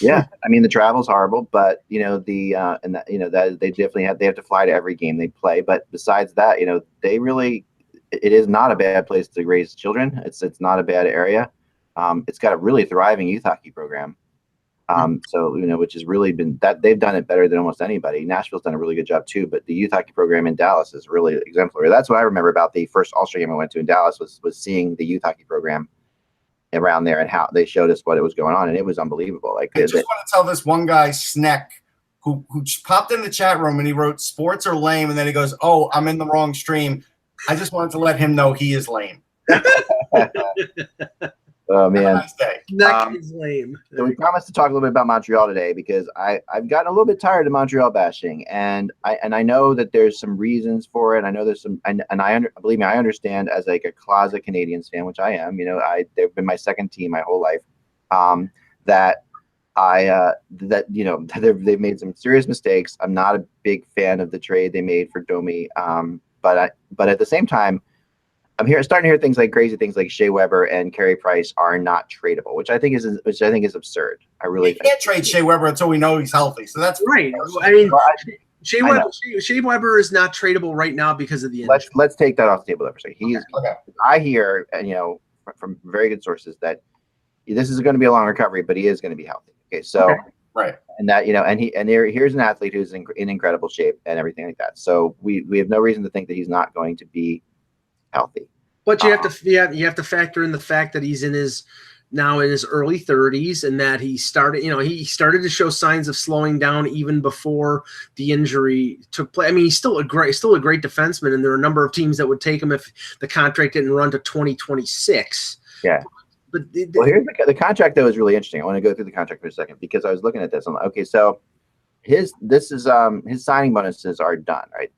Yeah, I mean, the travel's horrible, but, you know, that they definitely have to fly to every game they play. But besides that, you know, it is not a bad place to raise children. It's not a bad area. It's got a really thriving youth hockey program. So, you know, which has really been that they've done it better than almost anybody. Nashville's done a really good job too, but the youth hockey program in Dallas is really exemplary. That's what I remember about the first All-Star game I went to in Dallas was seeing the youth hockey program around there and how they showed us what it was going on, and it was unbelievable. Like, I just want to tell this one guy, Sneck, who popped in the chat room and he wrote "sports are lame," and then he goes, "Oh, I'm in the wrong stream." I just wanted to let him know he is lame. Oh man, nice day. That is lame. So we promised to talk a little bit about Montreal today because I've gotten a little bit tired of Montreal bashing, and I know that there's some reasons for it. I know there's some, and believe me, I understand as like a closet Canadiens fan, which I am. You know, they've been my second team my whole life. That you know they've made some serious mistakes. I'm not a big fan of the trade they made for Domi. But at the same time, I'm starting to hear crazy things like Shea Weber and Carey Price are not tradable, which I think is absurd. I really can't trade Shea Weber until we know he's healthy. So that's right. I mean, Shea Weber is not tradable right now because of the injury. Let's take that off the table for a second. I hear, and you know, from very good sources that this is going to be a long recovery, but he is going to be healthy. Okay, so right, and that, you know, and here's an athlete who's in incredible shape and everything like that. So we have no reason to think that he's not going to be healthy. But you have to factor in the fact that he's in his early 30s, and that he started to show signs of slowing down even before the injury took place. I mean, he's still a great defenseman, and there are a number of teams that would take him if the contract didn't run to 2026. Yeah. But here's the contract though is really interesting. I want to go through the contract for a second because I was looking at this. I'm like, okay, so his signing bonuses are done, right?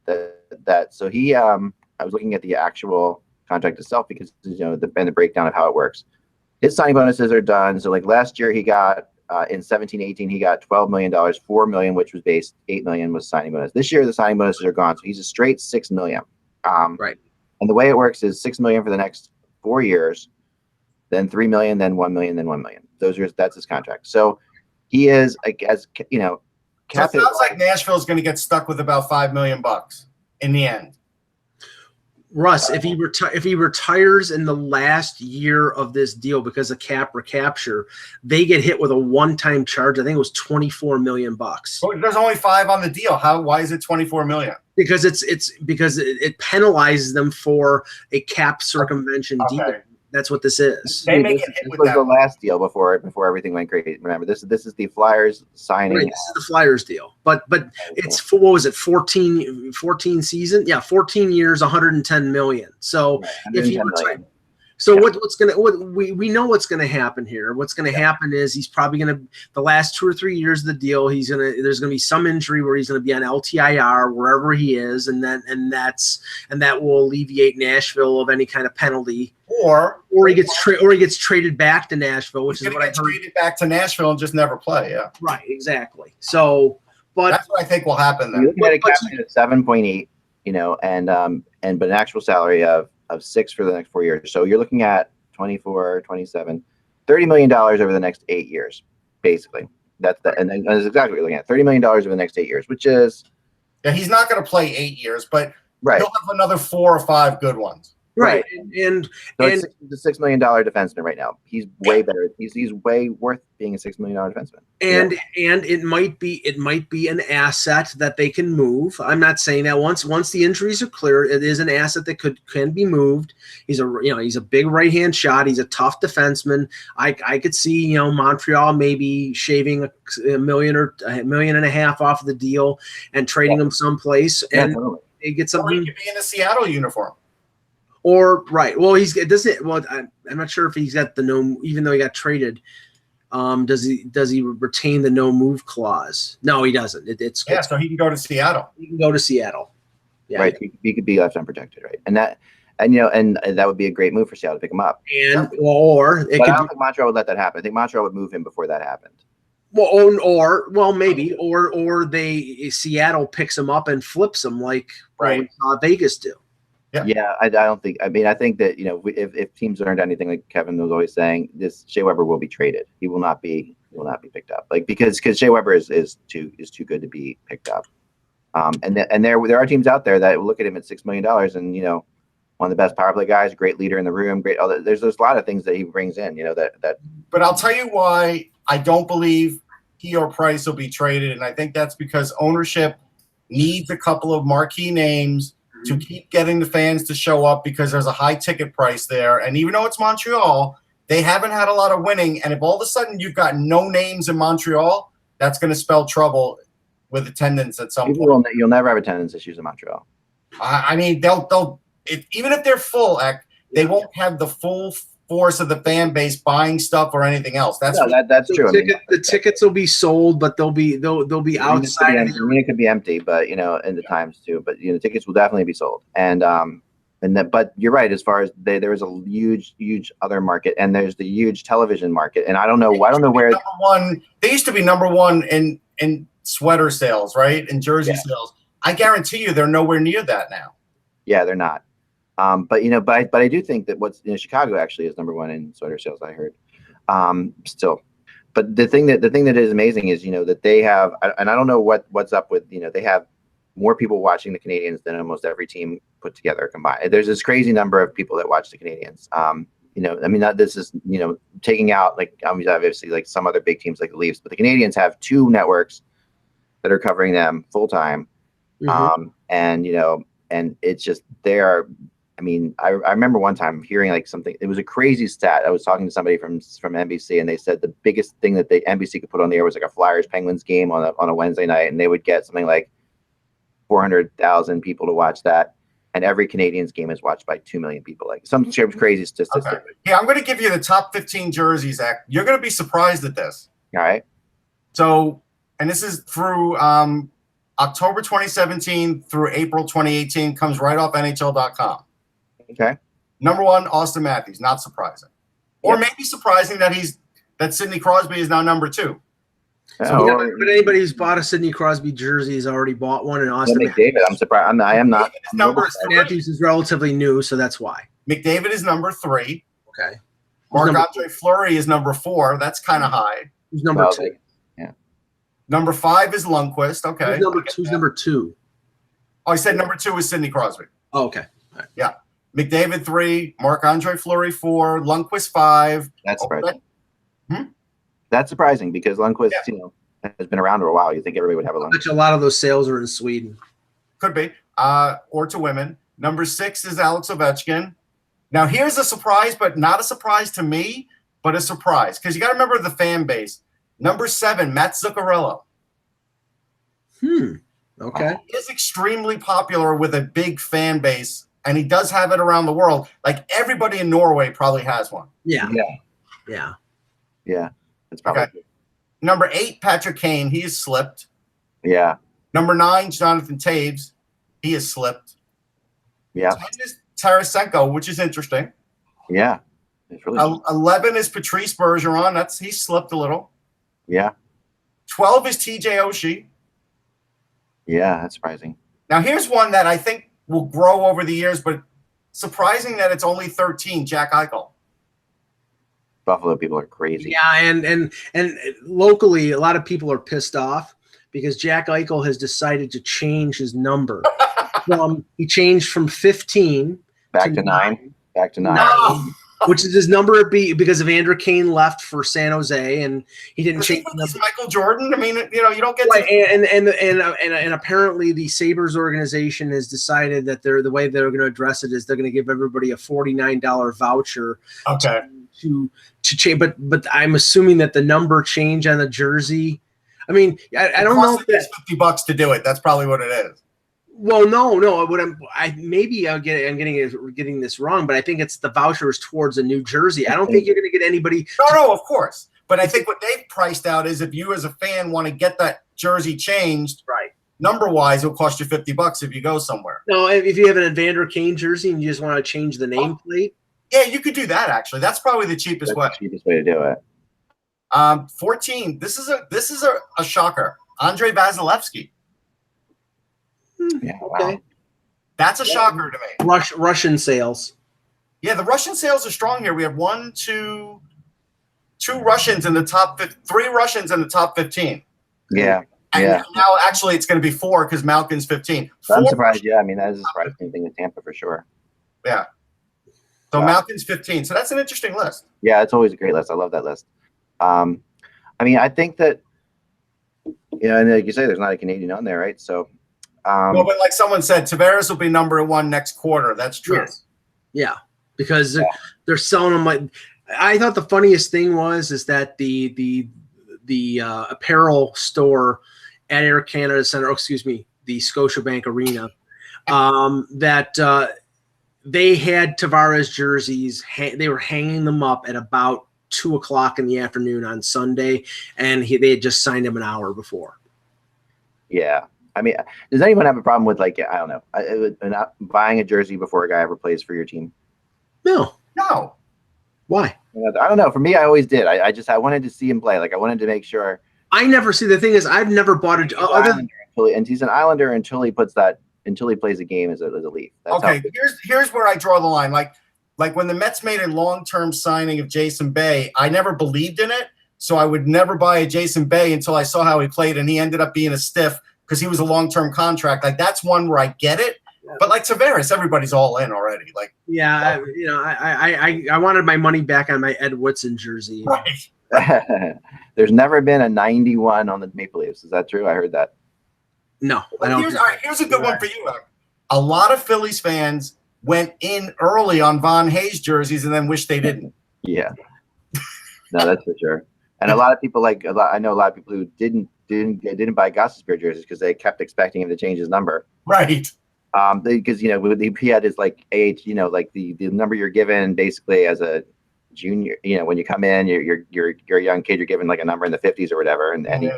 So he I was looking at the actual contract itself because, you know, the breakdown of how it works. His signing bonuses are done. So like last year he got in 17-18 he got $12 million, $4 million which was base, $8 million was signing bonus. This year the signing bonuses are gone, so he's a straight $6 million. Right. And the way it works is $6 million for the next 4 years, then $3 million, then $1 million, then $1 million. That's his contract. So he is, as you know, so it sounds like Nashville is going to get stuck with about $5 million in the end. Russ, if he retires in the last year of this deal because of cap recapture, they get hit with a one-time charge. I think it was $24 million. Well, there's only 5 on the deal. Why is it $24 million? Because it penalizes them for a cap circumvention deal. That's what this is. They make it hit with that. This was the last deal before everything went crazy. Remember, this is the Flyers signing. Right, this is the Flyers deal. But it's what was it? 14 season? Yeah, 14 years, $110 million. So if he retires. So we know what's gonna happen here. What's gonna happen is he's probably gonna the last 2 or 3 years of the deal. There's gonna be some injury where he's gonna be on LTIR wherever he is, and that will alleviate Nashville of any kind of penalty. Or he gets traded back to Nashville, which is what I heard. Traded back to Nashville and just never play. Yeah, right, exactly. So, but that's what I think will happen then. You had a cap hit of 7.8, you know, but an actual salary of 6 for the next 4 years. So you're looking at 24, 27. $30 million over the next 8 years, basically. That's exactly what you're looking at. $30 million over the next 8 years, which is he's not going to play 8 years, but right. He'll have another 4 or 5 good ones. Right. And it's the $6 million defenseman right now. He's way better. He's way worth being a $6 million defenseman. And it might be an asset that they can move. I'm not saying that once the injuries are clear, it is an asset that can be moved. He's a big right hand shot. He's a tough defenseman. I could see Montreal maybe shaving $1 million or $1.5 million off of the deal and trading him someplace and they get something. Or he could be in a Seattle uniform. Or right. Well, I'm not sure if he's got the no. Even though he got traded, does he retain the no move clause? No, he doesn't. So he can go to Seattle. He can go to Seattle. Yeah. Right. He could be left unprotected, right? And that would be a great move for Seattle to pick him up. And I don't think Montreal would let that happen. I think Montreal would move him before that happened. Well, maybe, or Seattle picks him up and flips him like Vegas do. Yeah, I don't think. I mean, I think that if teams learned anything, like Kevin was always saying, this Shea Weber will be traded. He will not be picked up. Like because Shea Weber is too good to be picked up. And there are teams out there that look at him at $6 million and one of the best power play guys, great leader in the room, great. There's a lot of things that he brings in. That. But I'll tell you why I don't believe he or Price will be traded, and I think that's because ownership needs a couple of marquee names to keep getting the fans to show up because there's a high ticket price there. And even though it's Montreal, they haven't had a lot of winning. And if all of a sudden you've got no names in Montreal, that's going to spell trouble with attendance at some point. You'll never have attendance issues in Montreal. I mean, even if they're full, they won't have the full force of the fan base buying stuff or anything else. That's true. The tickets will be sold, but they'll be outside. It could be empty, but in the times too. But tickets will definitely be sold. But you're right. As far as there is a huge other market, and there's the huge television market. And I don't know where number one. They used to be number one in sweater sales, right? In jersey sales. I guarantee you, they're nowhere near that now. Yeah, they're not. But I do think that Chicago actually is number one in sweater sales. I heard still, but the thing that is amazing is that they have, and I don't know what's up with they have more people watching the Canadiens than almost every team put together combined. There's this crazy number of people that watch the Canadiens. This is taking out obviously like some other big teams like the Leafs, but the Canadiens have 2 networks that are covering them full time, and it's just they are. I mean, I remember one time hearing something. It was a crazy stat. I was talking to somebody from NBC, and they said the biggest thing that NBC could put on the air was like a Flyers Penguins game on a Wednesday night, and they would get something like 400,000 people to watch that, and every Canadiens game is watched by 2 million people. Like some crazy statistic. Okay. Yeah, I'm going to give you the top 15 jerseys. You're going to be surprised at this. All right. So, and this is through October 2017 through April 2018. Comes right off NHL.com. Okay. Number 1, Austin Matthews. Not surprising, or maybe surprising that Sidney Crosby is now number 2. But anybody who's bought a Sidney Crosby jersey has already bought one. And Austin McDavid, I'm surprised. I am not. Matthews is relatively new, so that's why. McDavid is number 3. Okay. Marc-Andre Fleury is number 4. That's kind of high. Who's number 2? Yeah. Number 5 is Lundqvist. Okay. Who's number 2? Oh, I said number 2 is Sidney Crosby. Oh, okay. All right. Yeah. McDavid 3, Marc-Andre Fleury 4, Lundqvist 5. That's surprising. That's surprising because Lundqvist, has been around for a while. You think everybody would have a Lundqvist? A lot of those sales are in Sweden. Could be. Or to women. Number 6 is Alex Ovechkin. Now, here's a surprise, but not a surprise to me, but a surprise. Because you got to remember the fan base. Number 7, Matt Zuccarello. Okay. He is extremely popular with a big fan base, and he does have it around the world. Like everybody in Norway probably has one. Yeah. That's probably okay. Number 8, Patrick Kane. He has slipped. Yeah. Number 9, Jonathan Taves. He has slipped. Yeah. 10 is Tarasenko, which is interesting. Yeah. It's really 11 is Patrice Bergeron. He slipped a little. Yeah. 12 is TJ Oshie. Yeah, that's surprising. Now, here's one that I think will grow over the years, but surprising that it's only 13, Jack Eichel. Buffalo people are crazy. Yeah, and locally, a lot of people are pissed off because Jack Eichel has decided to change his number. He changed from 15 back to 9. Back to 9. No. Which is his number because of Andrew Kane left for San Jose, and he didn't change. He's Michael Jordan. I mean, you don't get right. And apparently the Sabres organization has decided that the way they're going to address it is they're going to give everybody a $49 voucher. Okay. To change, but I'm assuming that the number change on the jersey. I mean, I don't know if that's $50 to do it. That's probably what it is. Well, no. What I'm getting this wrong, but I think it's the vouchers towards a new jersey. I don't think you're going to get anybody. No, of course. But I think what they've priced out is if you as a fan want to get that jersey changed, right? Number wise, it'll cost you $50 if you go somewhere. No, if you have an Evander Kane jersey and you just want to change the nameplate. Yeah, you could do that. Actually, that's probably the cheapest way. The cheapest way to do it. 14. This is a shocker. Andrei Vasilevsky. Yeah, okay. wow. That's a shocker to me. Russian sales. Yeah, the Russian sales are strong here. We have two Russians in the top 3 Russians in the top 15. Yeah. And now actually it's going to be 4 because Malkin's 15. I'm surprised. Yeah, I mean that is a surprising thing in Tampa for sure. Yeah. So Malkin's 15. So that's an interesting list. Yeah, it's always a great list. I love that list. I mean, I think that and like you say, there's not a Canadian on there, right? So. Well, but like someone said, Tavares will be number 1 next quarter. That's true. Yes. Yeah, because they're selling them like. I thought the funniest thing is that the apparel store at Air Canada Center, the Scotiabank Arena, that they had Tavares jerseys. They were hanging them up at about 2:00 in the afternoon on Sunday, and they had just signed him an hour before. Yeah. I mean, does anyone have a problem with I don't know, not buying a jersey before a guy ever plays for your team? No. Why? I don't know. For me, I always did. I wanted to see him play. I wanted to make sure. I never see. The thing is, I've never bought and he's an Islander until he plays a game as a Leaf. That's okay. Here's where I draw the line. Like when the Mets made a long-term signing of Jason Bay, I never believed in it, so I would never buy a Jason Bay until I saw how he played, and he ended up being a stiff. Because he was a long-term contract. That's one where I get it. But Tavares, everybody's all in already. I wanted my money back on my Ed Woodson jersey. Right. There's never been a 91 on the Maple Leafs. Is that true? I heard that. No, I don't. Here's a good one for you, Eric. A lot of Phillies fans went in early on Von Hayes jerseys and then wish they didn't. Yeah. No, that's for sure. And a lot of people I know a lot of people who didn't buy Gostisbehere jerseys because they kept expecting him to change his number. Right. Because he had his age, the number you're given basically as a junior. When you come in, you're a young kid. You're given a number in the 50s or whatever, and he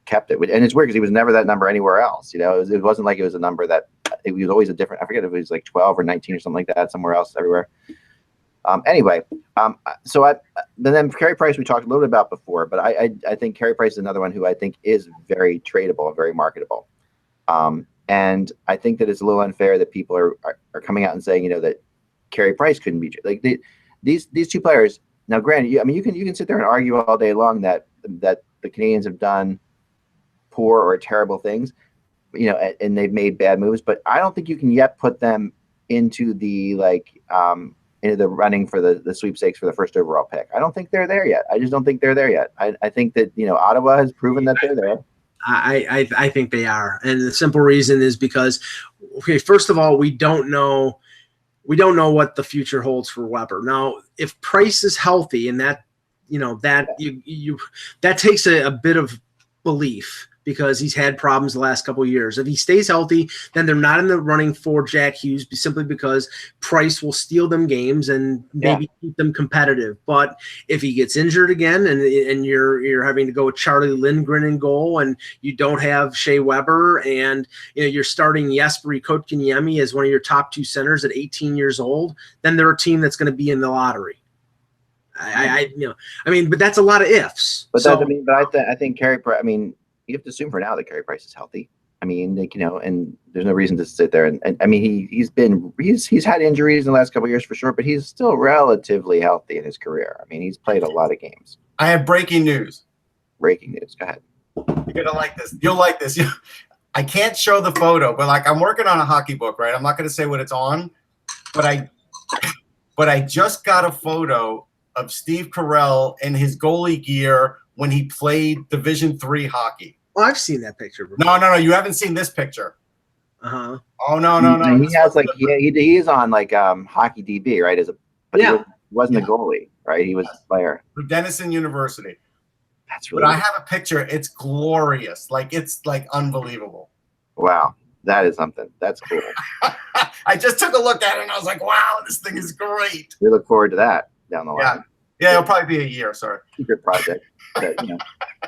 kept it. And it's weird because he was never that number anywhere else. It wasn't like it was a number that it was always a different. I forget if it was 12 or 19 or something like that somewhere else everywhere. Anyway, but then Carey Price we talked a little bit about before, but I think Carey Price is another one who I think is very tradable and very marketable. And I think that it's a little unfair that people are coming out and saying, that Carey Price couldn't be these two players. Now, granted, you can sit there and argue all day long that the Canadiens have done poor or terrible things, and they've made bad moves, but I don't think you can yet put them into the into the running for the sweepstakes for the first overall pick. I don't think they're there yet. I just don't think they're there yet. I think that Ottawa has proven that they're there. I think they are, and the simple reason is because, first of all, we don't know what the future holds for Weber. Now, if Price is healthy, and that that takes a bit of belief, because he's had problems the last couple of years. If he stays healthy, then they're not in the running for Jack Hughes simply because Price will steal them games and maybe keep them competitive. But if he gets injured again and you're having to go with Charlie Lindgren in goal and you don't have Shea Weber and you're starting Jesperi Kotkaniemi as one of your top 2 centers at 18 years old, then they're a team that's going to be in the lottery. But that's a lot of ifs. But I think Carey Price. You have to assume for now that Carey Price is healthy. I mean, like, and there's no reason to sit there. And I mean, he's had injuries in the last couple of years for sure, but he's still relatively healthy in his career. I mean, he's played a lot of games. I have breaking news. Breaking news. Go ahead. You're gonna like this. You'll like this. I can't show the photo, but like I'm working on a hockey book, right? I'm not gonna say what it's on, but I just got a photo of Steve Carell in his goalie gear when he played Division III hockey. Oh, I've seen that picture before. No, you haven't seen this picture. Uh-huh. Oh no. He has like he is on like Hockey DB, right? But he wasn't a goalie, right? He was a player. For Denison University. That's really. But I have a picture. It's glorious. Like it's like unbelievable. Wow, that is something. That's cool. I just took a look at it and I was like, wow, this thing is great. We look forward to that down the line. Yeah, it'll probably be a year. Sorry. Secret project. But,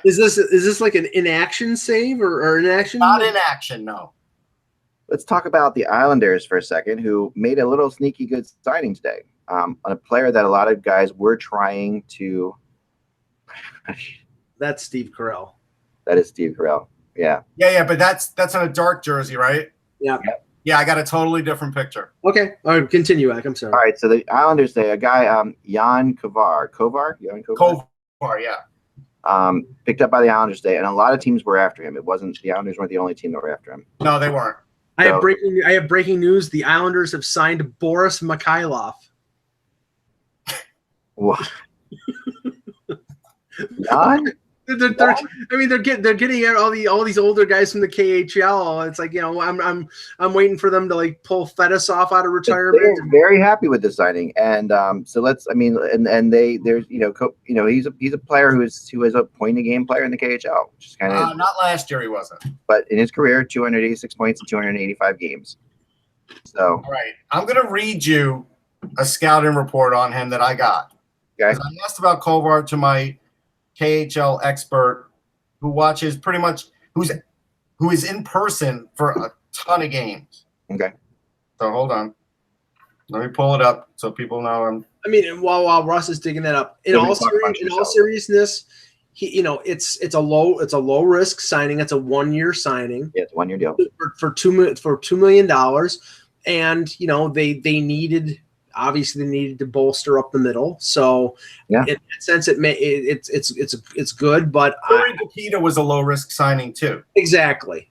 Is this like an inaction save or inaction? Not in action, no. Let's talk about the Islanders for a second, who made a little sneaky good signing today. A player that a lot of guys were trying to. That's Steve Carell. That is Steve Carell. Yeah. Yeah, but that's on a dark jersey, right? Yeah. Yeah, I got a totally different picture. Okay. All right, continue, Alec. I'm sorry. All right, so the Islanders say a guy, Jan Kovar, yeah. Picked up by the Islanders today, and a lot of teams were after him. The Islanders weren't the only team that were after him. No, they weren't. I have breaking news. The Islanders have signed Boris Mikhailov. What? Jan? They're getting at all these older guys from the KHL. It's like, I'm waiting for them to like pull Fedosov out of retirement. They're very happy with the signing, and so he's a player who is a point a game player in the KHL, which is kind of not last year he wasn't, but in his career, 286 points in 285 games. So all right, I'm gonna read you a scouting report on him that I got. Okay. I asked about Kovar to my KHL expert who watches pretty much who is in person for a ton of games. Okay. So hold on. Let me pull it up so people know while Russ is digging that up, in all seriousness, it's a low risk signing. It's a 1-year signing. Yeah, it's a 1-year deal for $2 million, and they needed. Obviously, they needed to bolster up the middle. So, in that sense, it's good. But Nikita was a low risk signing too. Exactly.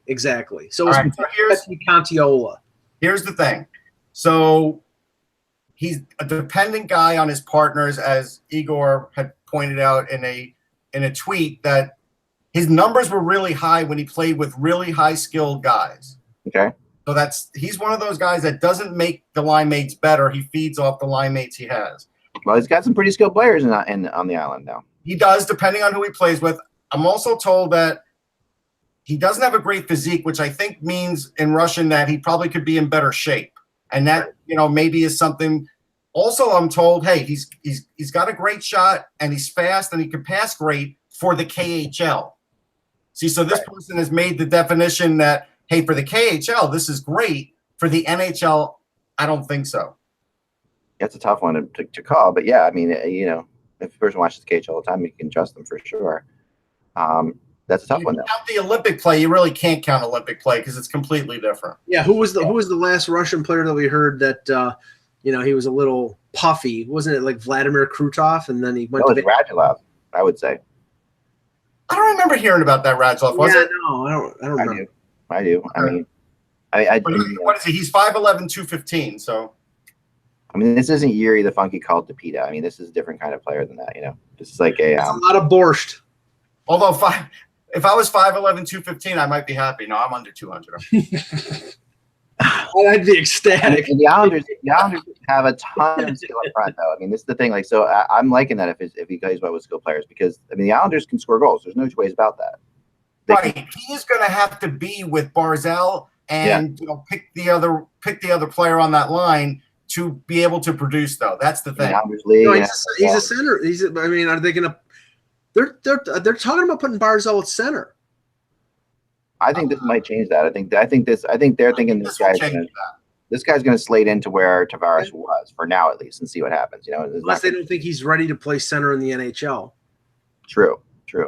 So, here's Contiola. Here's the thing. So, he's a dependent guy on his partners, as Igor had pointed out in a tweet that his numbers were really high when he played with really high skilled guys. Okay. So he's one of those guys that doesn't make the line mates better. He feeds off the line mates he has. Well, he's got some pretty skilled players on the island now. He does, depending on who he plays with. I'm also told that he doesn't have a great physique, which I think means in Russian that he probably could be in better shape. And that, maybe is something. Also, I'm told, hey, he's got a great shot and he's fast and he can pass great for the KHL. See, so this person has made the definition that, hey, for the KHL, this is great. For the NHL, I don't think so. That's a tough one to call. But, yeah, I mean, if a person watches the KHL all the time, you can trust them for sure. That's a tough one, though. Count the Olympic play. You really can't count Olympic play because it's completely different. Yeah, who was the last Russian player that we heard that, he was a little puffy? Wasn't it like Vladimir Krutov? And then he went to Radulov, I would say. I don't remember hearing about that Radulov, was it? No, I don't remember. I do. I mean, what is he? He's 5'11", 215. So, I mean, this isn't Yuri the Funky called Depita. I mean, this is a different kind of player than that. This is like a lot of borscht. Although if I was 5'11", 215, I might be happy. No, I'm under 200. I'd be ecstatic. And the Islanders have a ton of skill up front, though. I mean, this is the thing. Like, so I'm liking that if he plays well with skill players because I mean the Islanders can score goals. There's no two ways about that. Right, he is going to have to be with Barzal and pick the other player on that line to be able to produce. Though that's the thing. He's a center. Are they going to? They're talking about putting Barzal at center. I think this might change that. I think they're thinking this guy's going to slate into where Tavares was for now at least and see what happens. Unless they don't think he's ready to play center in the NHL. True.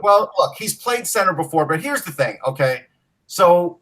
Well, look, he's played center before, but here's the thing, okay? So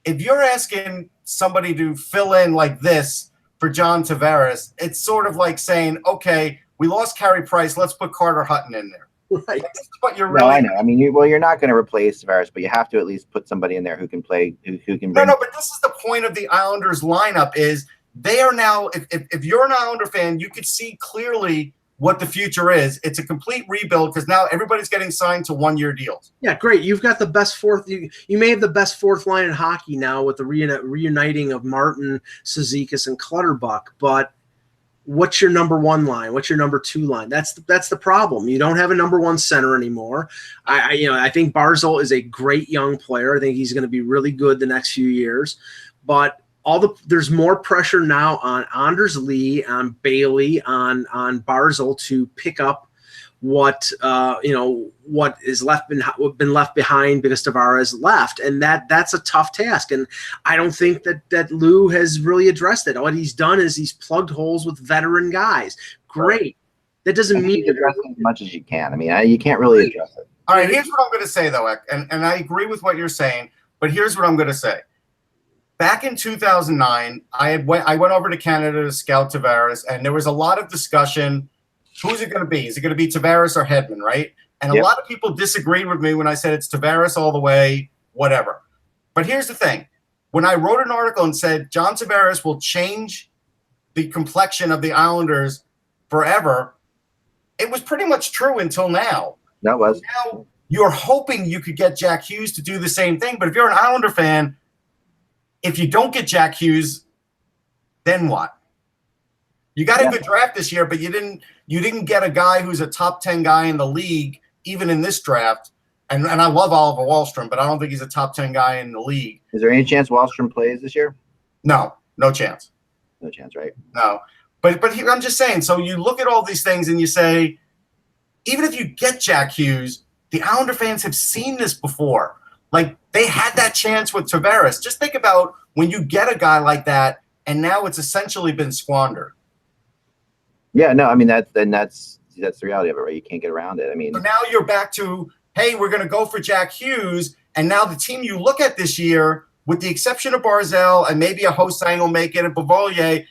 if you're asking somebody to fill in like this for John Tavares, it's sort of like saying, okay, we lost Carey Price, let's put Carter Hutton in there. Right. That's what you're No, I know. I mean, you're not going to replace Tavares, but you have to at least put somebody in there who can play, who can bring. No, but this is the point of the Islanders lineup is they are now, if you're an Islander fan, you could see clearly what the future is. It's a complete rebuild because now everybody's getting signed to one-year deals. Yeah, great. You've got the best fourth. You may have the best fourth line in hockey now with the reuniting of Martin, Cizikas, and Clutterbuck. But what's your number one line? What's your number two line? That's the problem. You don't have a number one center anymore. I think Barzal is a great young player. I think he's going to be really good the next few years. But there's more pressure now on Anders Lee, on Bailey, on Barzal to pick up what is been left behind because Tavares left, and that's a tough task. And I don't think that Lou has really addressed it. What he's done is he's plugged holes with veteran guys. Great. That doesn't mean address it as much as you can. I mean, you can't really address it. All right, here's what I'm going to say though, and I agree with what you're saying, but here's what I'm going to say. Back in 2009, I went over to Canada to scout Tavares, and there was a lot of discussion. Who's it going to be? Is it going to be Tavares or Hedman, right? And a lot of people disagreed with me when I said it's Tavares all the way, whatever. But here's the thing. When I wrote an article and said John Tavares will change the complexion of the Islanders forever, it was pretty much true until now. That was. Now you're hoping you could get Jack Hughes to do the same thing. But if you're an Islander fan, if you don't get Jack Hughes, then what? You got a good draft this year, but you didn't get a guy who's a top 10 guy in the league, even in this draft. And I love Oliver Wahlstrom, but I don't think he's a top 10 guy in the league. Is there any chance Wahlstrom plays this year? No chance. No chance, right? No. But here, I'm just saying, so you look at all these things and you say, even if you get Jack Hughes, the Islander fans have seen this before. Like, they had that chance with Tavares. Just think about when you get a guy like that, and now it's essentially been squandered. Yeah, no, I mean, that's the reality of it, right? You can't get around it. I mean, so now you're back to, hey, we're going to go for Jack Hughes, and now the team you look at this year, with the exception of Barzal and maybe a Hosang will make it, and Bavolier,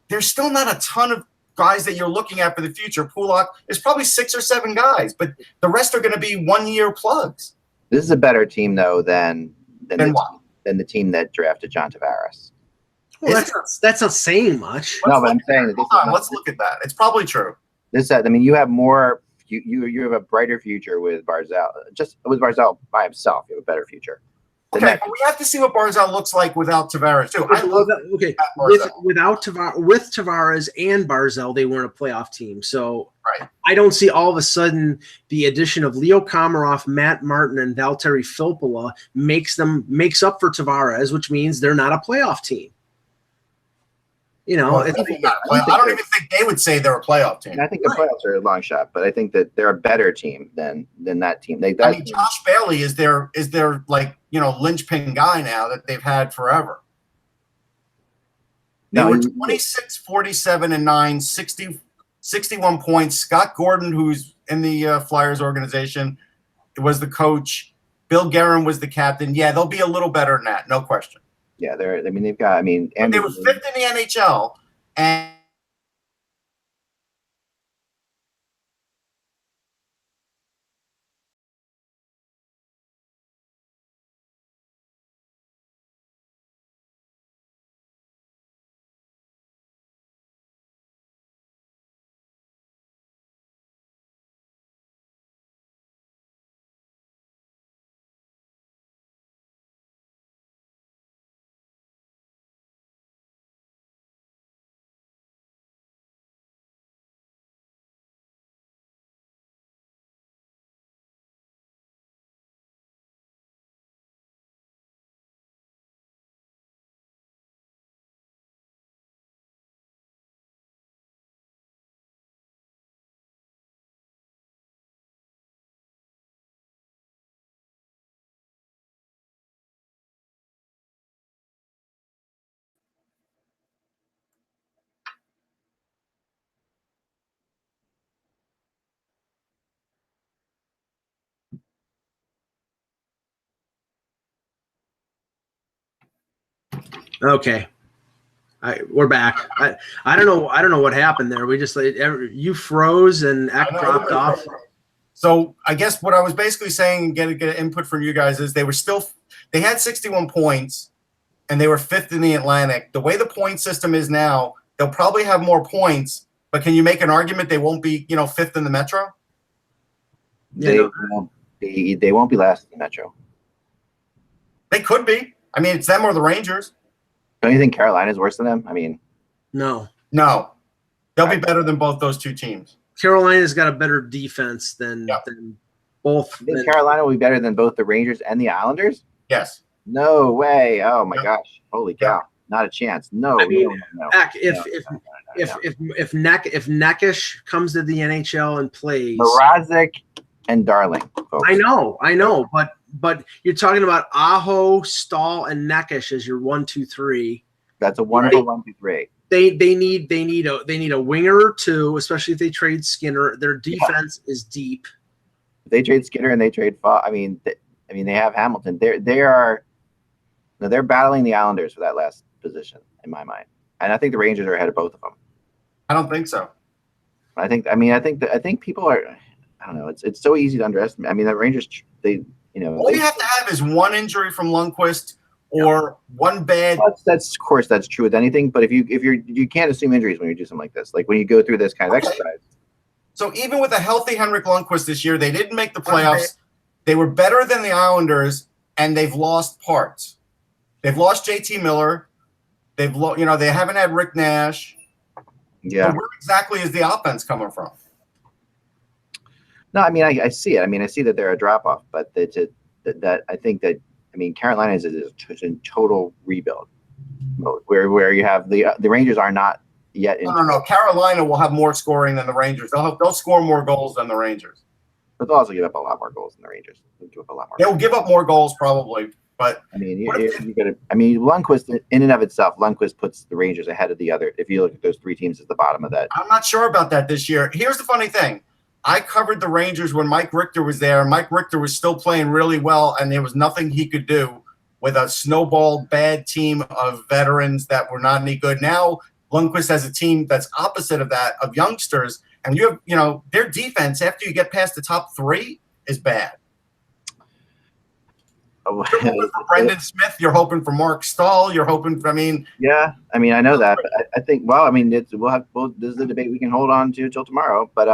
there's still not a ton of guys that you're looking at for the future. Pulak, there's probably 6 or 7 guys, but the rest are going to be one-year plugs. This is a better team, though, than the team that drafted John Tavares. Well, that's not saying much. No, but I'm saying that let's look at that. It's probably true. I mean, you have more. You have a brighter future with Barzal. Just with Barzal by himself, you have a better future. Okay, but we have to see what Barzal looks like without Tavares too. With Tavares and Barzal, they weren't a playoff team. So right. I don't see all of a sudden the addition of Leo Komarov, Matt Martin, and Valtteri Filppula makes up for Tavares, which means they're not a playoff team. I don't even think they would say they're a playoff team. And I think the playoffs are a long shot, but I think that they're a better team than that team. Josh Bailey is their linchpin guy now that they've had forever. They were 26, 47, and 9, 61 points. Scott Gordon, who's in the Flyers organization, was the coach. Bill Guerin was the captain. Yeah, they'll be a little better than that, no question. Yeah, they were 5th in the NHL, and Okay. We're back. I don't know. I don't know what happened there. We just you froze and Eck dropped off. So I guess what I was basically saying, get input from you guys, is they had 61 points, and they were 5th in the Atlantic. The way the point system is now, they'll probably have more points, but can you make an argument they won't be 5th in the Metro? They won't be last in the Metro. They could be. I mean, it's them or the Rangers. Don't you think Carolina's worse than them? I mean, no. They'll be better than both those two teams. Carolina's got a better defense than both. Think Carolina will be better than both the Rangers and the Islanders? Yes. No way. Oh my gosh. Holy cow. Not a chance. No. I mean, if Neckish comes to the NHL and plays, Mrazek and Darling, folks. I know, but you're talking about Aho, Stahl, and Neckish as your 1, 2, 3. That's a wonderful 1, 2, 3. They need a winger or two, especially if they trade Skinner. Their defense is deep. If they trade Skinner and they trade I mean they have Hamilton. They're battling the Islanders for that last position in my mind, and I think the Rangers are ahead of both of them. I don't think so. I think people are. I don't know. It's so easy to underestimate. I mean, the Rangers, all you have to have is one injury from Lundqvist or one bad. That's of course that's true with anything. But if you can't assume injuries when you do something like this. Like when you go through this kind of exercise. So even with a healthy Henrik Lundqvist this year, they didn't make the playoffs. They were better than the Islanders, and they've lost parts. They've lost JT Miller. They haven't had Rick Nash. Yeah. So where exactly is the offense coming from? No, I mean I see it. I mean I see that they're a drop off, but that I think that Carolina is in total rebuild mode where you have the Rangers are not yet. No. Carolina will have more scoring than the Rangers. They'll score more goals than the Rangers. But they'll also give up a lot more goals than the Rangers. They'll give up more goals probably, but I mean, Lundqvist in and of itself, Lundqvist puts the Rangers ahead of the other. If you look at those three teams at the bottom of that, I'm not sure about that this year. Here's the funny thing. I covered the Rangers when Mike Richter was there. Mike Richter was still playing really well, and there was nothing he could do with a snowballed bad team of veterans that were not any good. Now Lundqvist has a team that's opposite of that, of youngsters, and you have, their defense after you get past the top 3 is bad. You're hoping for Brendan Smith. You're hoping for Mark Stahl. You're hoping for, yeah. I mean, I know that, but I think, this is a debate we can hold on to till tomorrow, but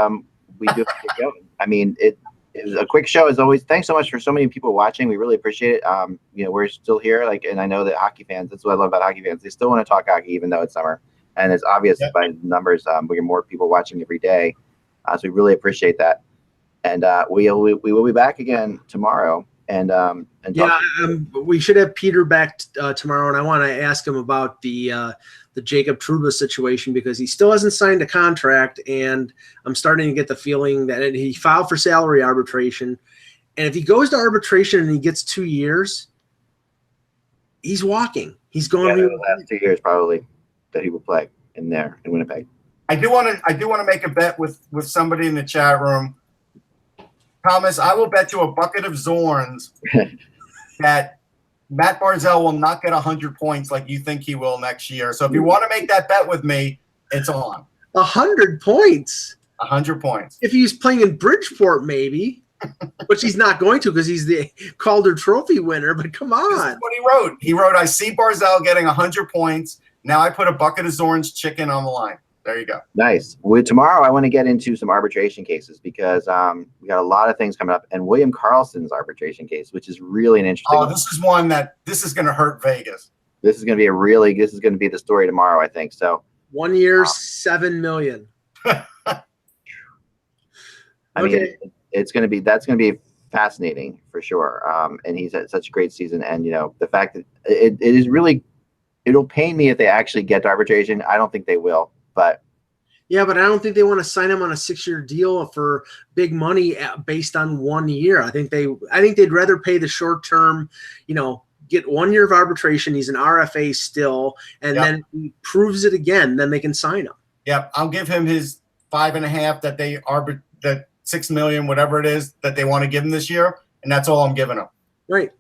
we do have to get going. I mean, it was a quick show as always. Thanks so much for so many people watching. We really appreciate it. We're still here, and I know that hockey fans, that's what I love about hockey fans. They still want to talk hockey even though it's summer. And it's obvious by the numbers. We get more people watching every day. So we really appreciate that. And we will be back again tomorrow. And we should have Peter back tomorrow, and I want to ask him about the Jacob Trouba situation because he still hasn't signed a contract, and I'm starting to get the feeling that he filed for salary arbitration, and if he goes to arbitration and he gets 2 years, he's walking. He's going the last 2 years probably that he will play in Winnipeg. I do want to make a bet with somebody in the chat room. Thomas, I will bet you a bucket of Zorns that Matt Barzal will not get 100 points like you think he will next year. So if you want to make that bet with me, it's on. 100 points? 100 points. If he's playing in Bridgeport, maybe. Which he's not going to because he's the Calder Trophy winner. But come on. This is what he wrote. He wrote, I see Barzal getting 100 points. Now I put a bucket of Zorns chicken on the line. There you go. Nice. Tomorrow, I want to get into some arbitration cases because we got a lot of things coming up, and William Karlsson's arbitration case, which is really an interesting. Oh, this is one that this is going to hurt Vegas. This is going to be the story tomorrow, I think. So 1 year, $7 million. I mean, that's going to be fascinating for sure. And he's had such a great season, and the fact that it is really, it'll pain me if they actually get to arbitration. I don't think they will. But I don't think they want to sign him on a 6-year deal for big money based on 1 year. I think they'd rather pay the short term, get 1 year of arbitration. He's an RFA still, and then if he proves it again, then they can sign him. Yep, I'll give him his 5.5 that $6 million, whatever it is that they want to give him this year, and that's all I'm giving him. Right.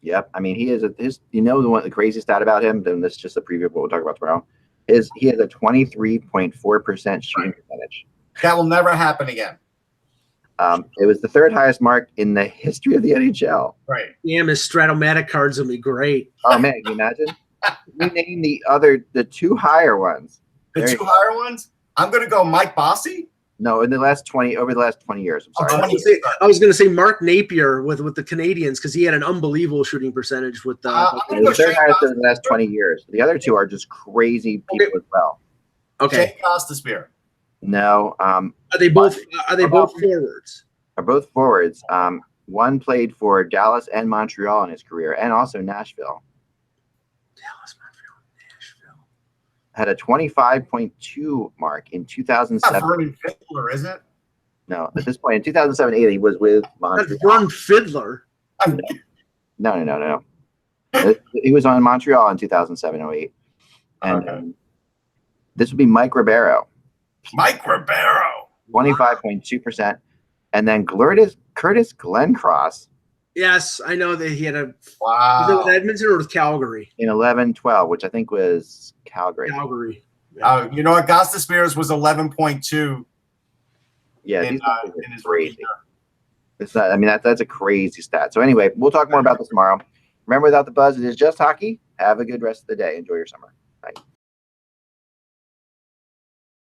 Yep. I mean, he is the crazy stat about him. Then this is just a preview of what we'll talk about tomorrow. He has a 23.4% shooting percentage. That will never happen again. It was the third highest mark in the history of the NHL. Right. Damn, his Stratomatic cards will be great. Oh man, can you imagine? You name the two higher ones. The two higher ones? I'm going to go Mike Bossy. No, over the last 20 years. I'm sorry. I was going to say Mark Napier with the Canadiens because he had an unbelievable shooting percentage with the third highest in the last 20 years. The other two are just crazy people as well. Okay. Jay Gostisbehere. No. Are they both forwards? Are both forwards. One played for Dallas and Montreal in his career, and also Nashville. Had a 25.2 mark in 2007. Not Vernon Fiddler, is it? No, at this point in 2007-8, he was with Montreal. That's Vernon Fiddler. No. He was on Montreal in 2007-08. And this would be Mike Ribeiro. Mike Ribeiro. 25.2%. And then Curtis Glencross. Yes, I know that he had a. Wow. Was it with Edmonton or with Calgary? In 11-12, which I think was Calgary. Yeah. You know what? Gostisbehere's was 11.2. Yeah, in his crazy. It's not. I mean, that's a crazy stat. So anyway, we'll talk more about this tomorrow. Remember, without the buzz, it is just hockey. Have a good rest of the day. Enjoy your summer. Bye.